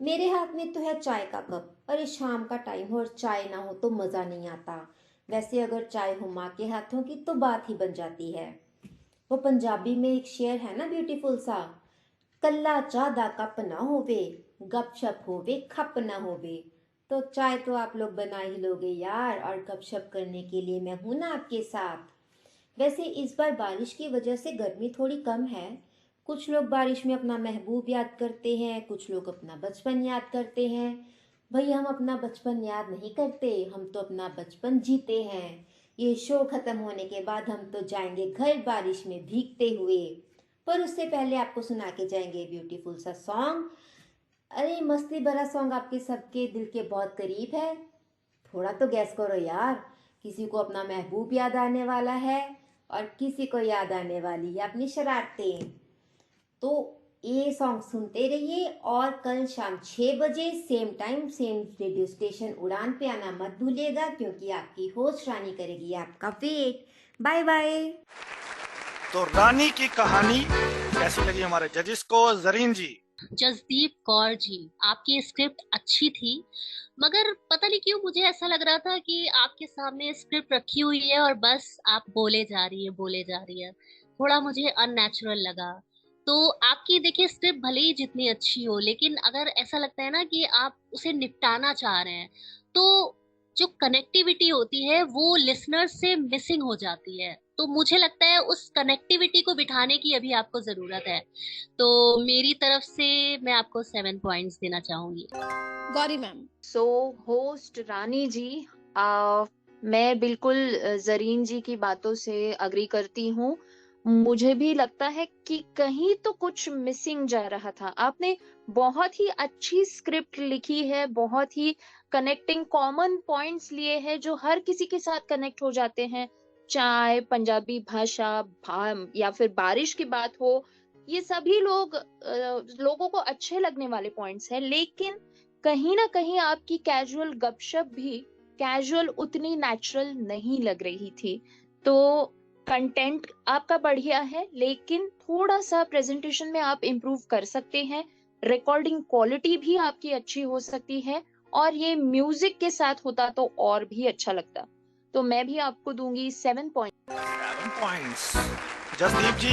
मेरे हाथ में तो है चाय का कप। अरे शाम का टाइम हो और चाय ना हो तो मज़ा नहीं आता। वैसे अगर चाय हो माँ के हाथों की तो बात ही बन जाती है। वो पंजाबी में एक शेर है ना ब्यूटीफुल सा, कल्ला चाह दा कप ना होवे, गपशप होवे खप ना होवे। तो चाय तो आप लोग बना ही लोगे यार, और गपशप करने के लिए मैं हूं ना आपके साथ। वैसे इस बार बारिश की वजह से गर्मी थोड़ी कम है। कुछ लोग बारिश में अपना महबूब याद करते हैं, कुछ लोग अपना बचपन याद करते हैं। भाई हम अपना बचपन याद नहीं करते, हम तो अपना बचपन जीते हैं। ये शो ख़त्म होने के बाद हम तो जाएंगे घर बारिश में भीगते हुए, पर उससे पहले आपको सुना के जाएंगे ब्यूटीफुल सा सॉन्ग। अरे मस्ती भरा सॉन्ग आपके सबके दिल के बहुत करीब है। थोड़ा तो गैस करो यार, किसी को अपना महबूब याद आने वाला है और किसी को याद आने वाली है अपनी शरारतें। तो ये सॉन्ग सुनते रहिए और कल शाम 6 बजे same time same radio station उड़ान पे आना मत भूलिएगा, क्योंकि आपकी होस्ट रानी करेगी आपका वेट। Bye bye. तो रानी की कहानी कैसी लगी हमारे जजेस को? जरीन जी। जसदीप कौर जी, आपकी स्क्रिप्ट अच्छी थी, मगर पता नहीं क्यों मुझे ऐसा लग रहा था कि आपके सामने स्क्रिप्ट रखी हुई है और बस आप बोले जा रही है। थोड़ा मुझे अननेचुरल लगा। तो आपकी देखिए स्क्रिप्ट भले ही जितनी अच्छी हो, लेकिन अगर ऐसा लगता है ना कि आप उसे निपटाना चाह रहे हैं, तो जो कनेक्टिविटी होती है वो लिसनर से मिसिंग हो जाती है। तो मुझे लगता है उस कनेक्टिविटी को बिठाने की अभी आपको जरूरत है। तो मेरी तरफ से मैं आपको 7 पॉइंट्स देना चाहूंगी। गौरी मैम। सो होस्ट रानी जी, मैं बिल्कुल जरीन जी की बातों से अग्री करती हूँ। मुझे भी लगता है कि कहीं तो कुछ मिसिंग जा रहा था। आपने बहुत ही अच्छी स्क्रिप्ट लिखी है, बहुत ही कनेक्टिंग कॉमन पॉइंट्स लिए हैं जो हर किसी के साथ कनेक्ट हो जाते हैं। चाय, पंजाबी भाषा, या फिर बारिश की बात हो, ये सभी लोगों को अच्छे लगने वाले पॉइंट्स हैं। लेकिन कहीं ना कहीं आपकी कैजुअल गपशप भी कैजुअल उतनी नेचुरल नहीं लग रही थी। तो कंटेंट आपका बढ़िया है, लेकिन थोड़ा सा प्रेजेंटेशन में आप इम्प्रूव कर सकते हैं। रिकॉर्डिंग क्वालिटी भी आपकी अच्छी हो सकती है, और ये म्यूजिक के साथ होता तो और भी अच्छा लगता। तो मैं भी आपको दूंगी 7 पॉइंट्स। जसदीप जी,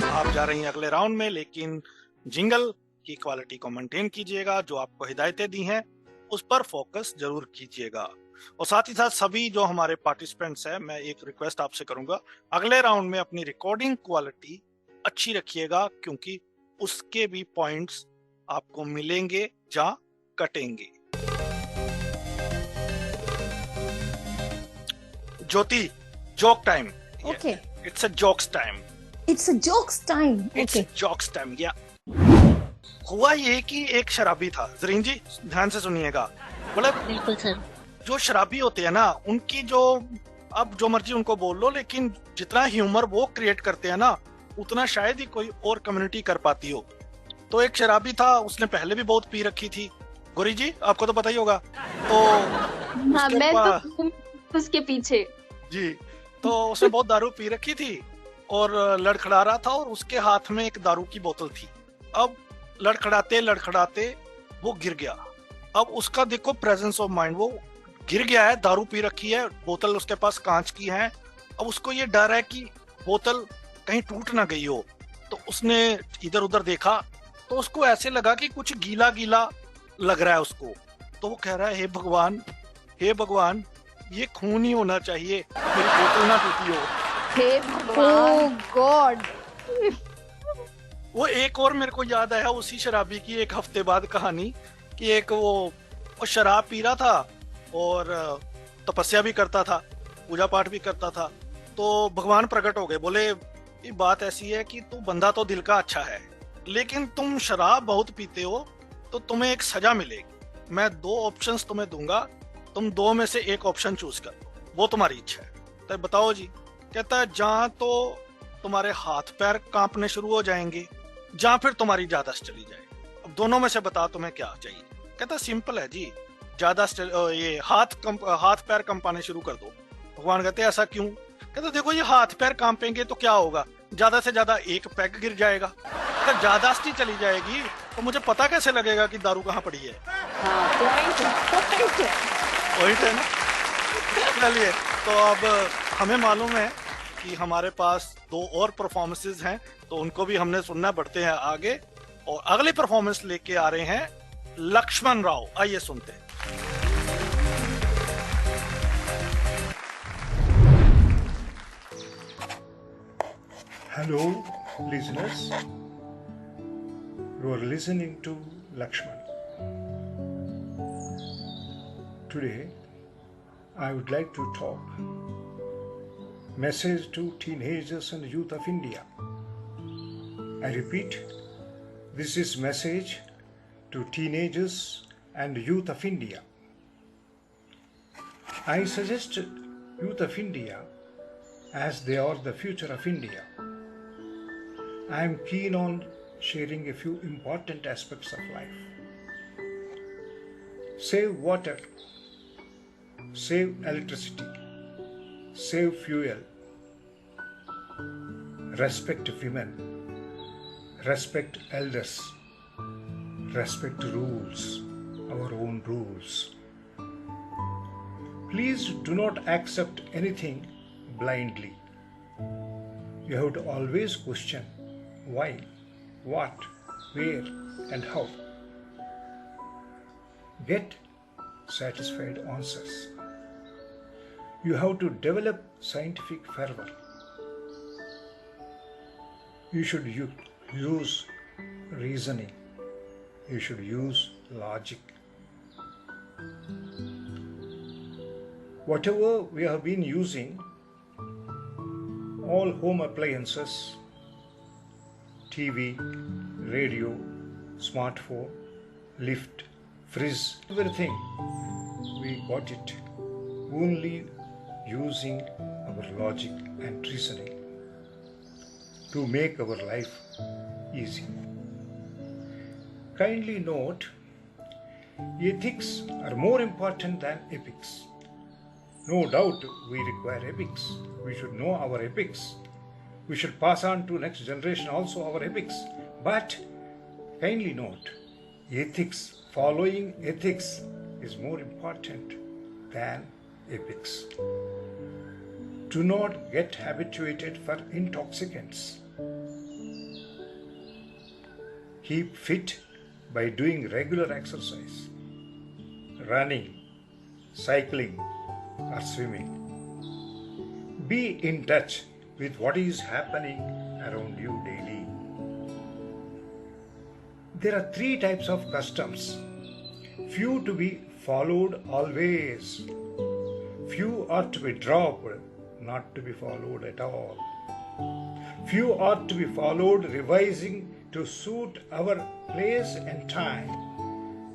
आप जा रही हैं अगले राउंड में, लेकिन जिंगल की क्वालिटी को मेंटेन कीजिएगा। जो आपको हिदायतें दी हैं उस पर फोकस जरूर कीजिएगा। और साथ ही साथ सभी जो हमारे पार्टिसिपेंट्स हैं, मैं एक रिक्वेस्ट आपसे करूंगा, अगले राउंड में अपनी रिकॉर्डिंग क्वालिटी अच्छी रखिएगा, क्योंकि उसके भी पॉइंट्स आपको मिलेंगे या कटेंगे। Jyoti, joke time. Okay, it's a jokes time. It's a jokes time. Okay, jokes time. या हुआ ये कि एक शराबी था। जरीन जी ध्यान से सुनिएगा। मतलब बिल्कुल सर। जो शराबी होते हैं ना, उनकी जो, अब जो मर्जी उनको बोल लो, लेकिन जितना ह्यूमर वो क्रिएट करते हैं ना, उतना शायद ही कोई और कम्युनिटी कर पाती हो। तो एक शराबी था, उसने पहले भी बहुत पी रखी थी। गौरी जी आपको तो पता ही होगा। तो उसके पीछे। जी, तो उसने बहुत दारू पी रखी थी और लड़खड़ा रहा था और उसके हाथ में एक दारू की बोतल थी। अब लड़खड़ाते लड़खड़ाते वो गिर गया। अब उसका देखो प्रेजेंस ऑफ माइंड, वो गिर गया है, दारू पी रखी है, बोतल उसके पास कांच की है। अब उसको ये डर है कि बोतल कहीं टूट ना गई हो, तो उसने इधर उधर देखा तो उसको ऐसे लगा कि कुछ गीला गीला लग रहा है उसको। तो वो कह रहा है, हे भगवान, ये खून ही होना चाहिए, मेरी बोतल ना टूटी हो। हे भगवान, गॉड। वो एक और मेरे को याद आया उसी शराबी की एक हफ्ते बाद कहानी, कि एक वो शराब पी रहा था और तपस्या भी करता था, पूजा पाठ भी करता था। तो भगवान प्रकट हो गए, बोले ये बात ऐसी है कि तू बंदा तो दिल का अच्छा है, लेकिन तुम शराब बहुत पीते हो, तो तुम्हें एक सजा मिलेगी। मैं 2 ऑप्शंस तुम्हें दूंगा, तुम 2 में से एक ऑप्शन चूज कर, वो तुम्हारी इच्छा है। तो बताओ जी। कहता है, जहां तो तुम्हारे हाथ पैर कांपने शुरू हो जाएंगे, जहां फिर तुम्हारी याददाश्त चली जाएगी। अब दोनों में से बता तुम्हें क्या चाहिए। कहता सिंपल है जी, ये हाथ पैर कंपाने शुरू कर दो। भगवान कहते ऐसा क्यों? कहते देखो ये हाथ पैर कांपेंगे तो क्या होगा, ज्यादा से ज्यादा एक पैग गिर जाएगा। अगर याददाश्त ही चली जाएगी तो मुझे पता कैसे लगेगा कि दारू कहाँ पड़ी है। वही है ना। चलिए, तो अब हमें मालूम है कि हमारे पास 2 और परफॉर्मेंसेस हैं, तो उनको भी हमने सुनना। बढ़ते हैं आगे और अगली परफॉर्मेंस लेके आ रहे हैं लक्ष्मण राव। आइए सुनते हैं। Hello, listeners. You are listening to Lakshman. Today, I would like to talk message to teenagers and youth of India. I repeat, this is message to teenagers and youth of India. I suggest youth of India as they are the future of India. I am keen on sharing a few important aspects of life. Save water, save electricity, save fuel, respect women, respect elders, respect rules, our own rules. Please do not accept anything blindly. You have to always question why, what, where, and how. Get satisfied answers. You have to develop scientific fervor. You should use reasoning. You should use logic. Whatever we have been using, all home appliances, TV, radio, smartphone, lift, fridge, everything, we got it only using our logic and reasoning to make our life easy. Kindly note, ethics are more important than epics. No doubt we require epics. We should know our epics. We should pass on to next generation also our epics. But kindly note, ethics, following ethics is more important than epics. Do not get habituated for intoxicants. Keep fit by doing regular exercise, running, cycling, or swimming. Be in touch with what is happening around you daily. There are 3 types of customs. Few to be followed always. Few are to be dropped, not to be followed at all. Few are to be followed, revising to suit our place and time.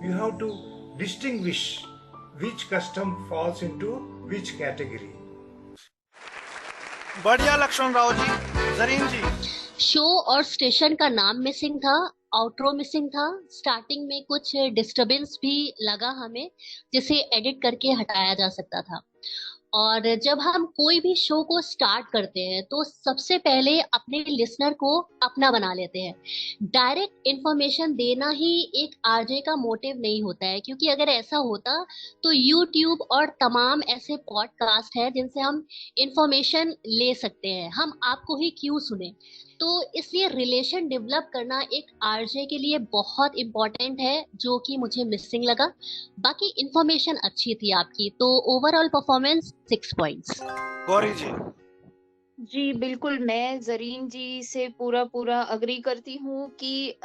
You have to distinguish which custom falls into which category. बढ़िया लक्ष्मण राव जी। जरीन जी। शो और स्टेशन का नाम मिसिंग था, आउटरो मिसिंग था, स्टार्टिंग में कुछ डिस्टरबेंस भी लगा हमें, जिसे एडिट करके हटाया जा सकता था। और जब हम कोई भी शो को स्टार्ट करते हैं तो सबसे पहले अपने लिसनर को अपना बना लेते हैं। डायरेक्ट इंफॉर्मेशन देना ही एक आरजे का मोटिव नहीं होता है, क्योंकि अगर ऐसा होता तो यूट्यूब और तमाम ऐसे पॉडकास्ट है जिनसे हम इंफॉर्मेशन ले सकते हैं, हम आपको ही क्यों सुने। तो इसलिए रिलेशन डेवलप करना एक आरजे के लिए बहुत इम्पोर्टेंट है, जो कि मुझे मिसिंग लगा। बाकी इंफॉर्मेशन अच्छी थी आपकी, तो ओवरऑल परफॉर्मेंस 6 पॉइंट्स। गौरी जी। जी बिल्कुल, मैं जरीन जी से पूरा अग्री करती हूँ कि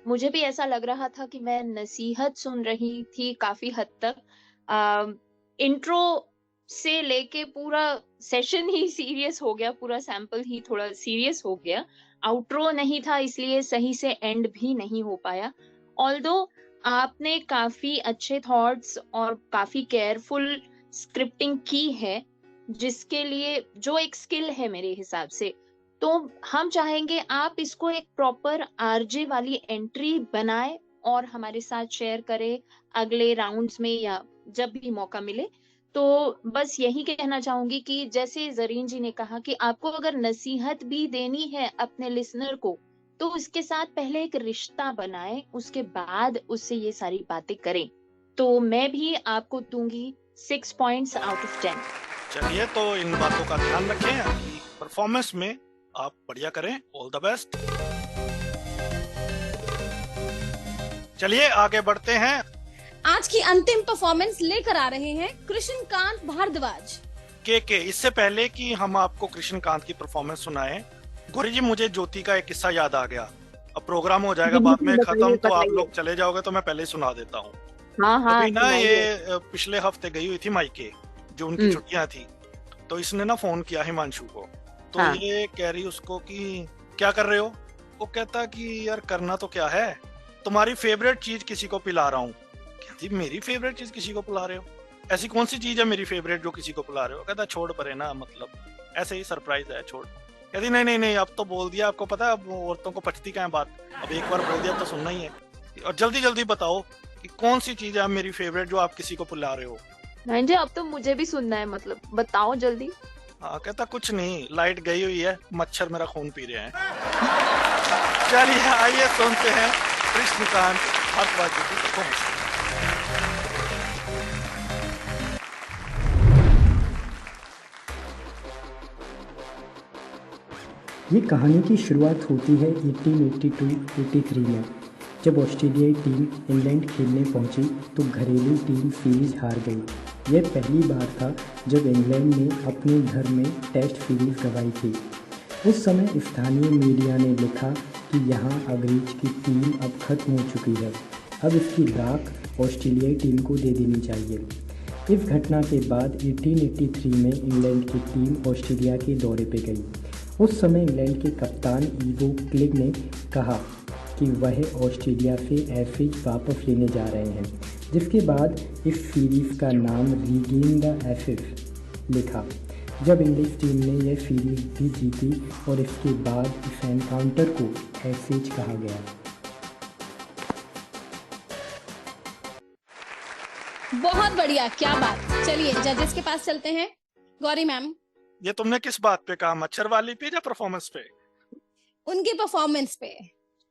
मुझे भी ऐसा लग रहा था कि मैं नसीहत सुन रही थी काफी हद तक। इंट्रो से लेके पूरा सेशन ही सीरियस हो गया, पूरा सैंपल ही थोड़ा सीरियस हो गया। आउट्रो नहीं था, इसलिए सही से एंड भी नहीं हो पाया। ऑल्दो आपने काफी अच्छे थॉट्स और काफी केयरफुल स्क्रिप्टिंग की है, जिसके लिए जो एक स्किल है मेरे हिसाब से। तो हम चाहेंगे आप इसको एक प्रॉपर आरजे वाली एंट्री बनाए और हमारे साथ शेयर करें अगले राउंड्स में या जब भी मौका मिले। तो बस यही कहना चाहूंगी कि जैसे जरीन जी ने कहा कि आपको अगर नसीहत भी देनी है अपने लिसनर को, तो उसके साथ पहले एक रिश्ता बनाए, उसके बाद उससे ये सारी बातें करें। तो मैं भी आपको दूंगी 6 पॉइंट्स आउट ऑफ 10। चलिए, तो इन बातों का ध्यान रखें, आपकी परफॉर्मेंस में आप बढ़िया करें। All the best. चलिए आगे बढ़ते हैं। आज की अंतिम परफॉर्मेंस लेकर आ रहे हैं कृष्णकांत भारद्वाज के। इससे पहले कि हम आपको कृष्णकांत की परफॉर्मेंस सुनाएं, गौरी जी मुझे ज्योति का एक किस्सा याद आ गया। अब प्रोग्राम हो जाएगा बाद में खत्म, तो आप लोग चले जाओगे तो मैं पहले सुना देता हूँ। हाँ, अभी ना ये पिछले हफ्ते गई हुई थी मायके, जो उनकी छुट्टियां थी, तो इसने ना फोन किया हिमांशु को। तो ये कह रही उसको कि क्या कर रहे हो। वो कहता कि यार करना तो क्या है, तुम्हारी फेवरेट चीज किसी को पिला रहा हूँ। कहती मेरी फेवरेट चीज किसी को पिला रहे हो, ऐसी कौन सी चीज है मेरी फेवरेट जो किसी को पिला रहे हो। कहता छोड़ परे ना, मतलब ऐसे ही सरप्राइज है, छोड़। कहती नहीं अब तो बोल दिया, आपको पता है अब औरतों को पचती क्या है बात, अब एक बार बोल दिया तो सुनना ही है। और जल्दी जल्दी बताओ कि कौन सी चीज है मेरी फेवरेट जो आप किसी को पिला रहे हो। नहीं जी, अब तो मुझे भी सुनना है, मतलब बताओ जल्दी। हाँ, कहता कुछ नहीं, लाइट गई हुई है, मच्छर मेरा खून पी रहे हैं। चलिए आइए सुनते हैं कृष्णकांत भारद्वाज की परफॉर्मेंस। ये कहानी की शुरुआत होती है 1882-83 में, जब ऑस्ट्रेलियाई टीम इंग्लैंड खेलने पहुंची तो घरेलू टीम सीरीज हार गई। यह पहली बार था जब इंग्लैंड ने अपने घर में टेस्ट सीरीज गंवाई थी। उस समय स्थानीय मीडिया ने लिखा कि यहाँ अंग्रेज की टीम अब खत्म हो चुकी है, अब इसकी राख ऑस्ट्रेलियाई टीम को दे देनी चाहिए। इस घटना के बाद 1883 में इंग्लैंड की टीम ऑस्ट्रेलिया के दौरे पर गई। उस समय इंग्लैंड के कप्तान इवो क्लिग ने कहा कि वह ऑस्ट्रेलिया से एशेज वापस लेने जा रहे हैं, जिसके बाद इस सीरीज़ का नाम रीगेन द एशेज लिखा। जब इंग्लिश टीम ने यह सीरीज भी जीती और इसके बाद इस एनकाउंटर को एशेज कहा गया। बहुत बढ़िया, क्या बात। चलिए जजेस के पास चलते हैं। गौरी मैम, ये तुमने किस बात पे कहा, मच्छर वाली पे या परफॉर्मेंस पे? उनकी परफॉर्मेंस पे।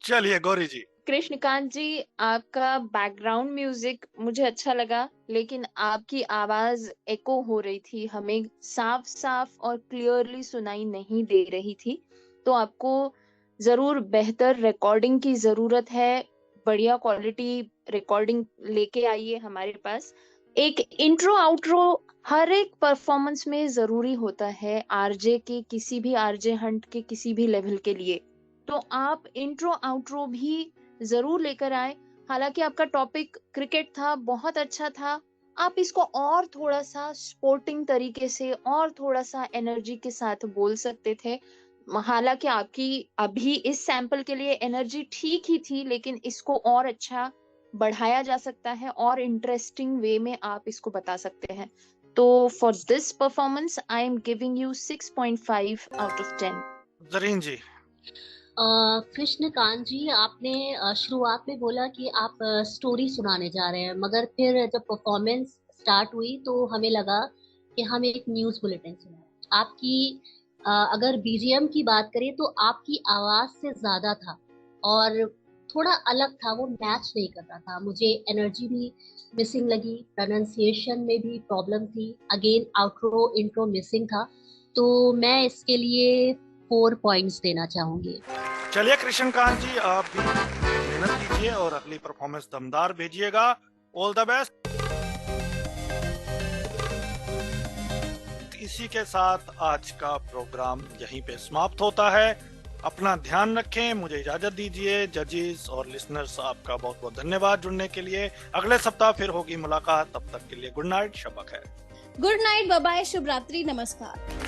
चलिए गौरी जी। कृष्णकांत जी, आपका बैकग्राउंड म्यूजिक मुझे अच्छा लगा, लेकिन आपकी आवाज एको हो रही थी, हमें साफ साफ और क्लियरली सुनाई नहीं दे रही थी। तो आपको जरूर बेहतर रिकॉर्डिंग की जरूरत है, बढ़िया क्वालिटी रिकॉर्डिंग लेके आइए हमारे पास। एक इंट्रो आउट्रो हर एक परफॉर्मेंस में जरूरी होता है, आरजे के किसी भी आरजे हंट के किसी भी लेवल के लिए। तो आप इंट्रो आउट्रो भी जरूर लेकर आए। हालांकि आपका टॉपिक क्रिकेट था, बहुत अच्छा था, आप इसको और थोड़ा सा स्पोर्टिंग तरीके से और थोड़ा सा एनर्जी के साथ बोल सकते थे। हालांकि आपकी अभी इस सैंपल के लिए एनर्जी ठीक ही थी, लेकिन इसको और अच्छा बढ़ाया जा सकता है और इंटरेस्टिंग वे में आप इसको बता सकते हैं। तो for this performance I am giving you 6.5 out of 10। Zareen ji. Krishnakant ji, आपने शुरुआत में बोला कि आप स्टोरी सुनाने जा रहे हैं, मगर फिर जब परफॉर्मेंस स्टार्ट हुई तो हमें लगा कि हम एक न्यूज बुलेटिन सुना। आपकी अगर बीजीएम की बात करें तो आपकी आवाज से ज्यादा था और थोड़ा अलग था, वो मैच नहीं कर रहा था। मुझे एनर्जी भी मिसिंग लगी, प्रोनाउंसिएशन में भी प्रॉब्लम थी, अगेन आउटरो इंट्रो मिसिंग था। तो मैं इसके लिए 4 पॉइंट्स देना चाहूंगी। चलिए कृष्णकांत जी, आप भी मेहनत कीजिए और अगली परफॉर्मेंस दमदार भेजिएगा। All the best. इसी के साथ आज का प्रोग्राम यहीं पे समाप्त होता है। अपना ध्यान रखें, मुझे इजाजत दीजिए। जजेस और लिसनर्स, आपका बहुत बहुत धन्यवाद जुड़ने के लिए। अगले सप्ताह फिर होगी मुलाकात, तब तक के लिए गुड नाइट, शब बखैर। गुड नाइट, बाय बाय, शुभ रात्रि, नमस्कार।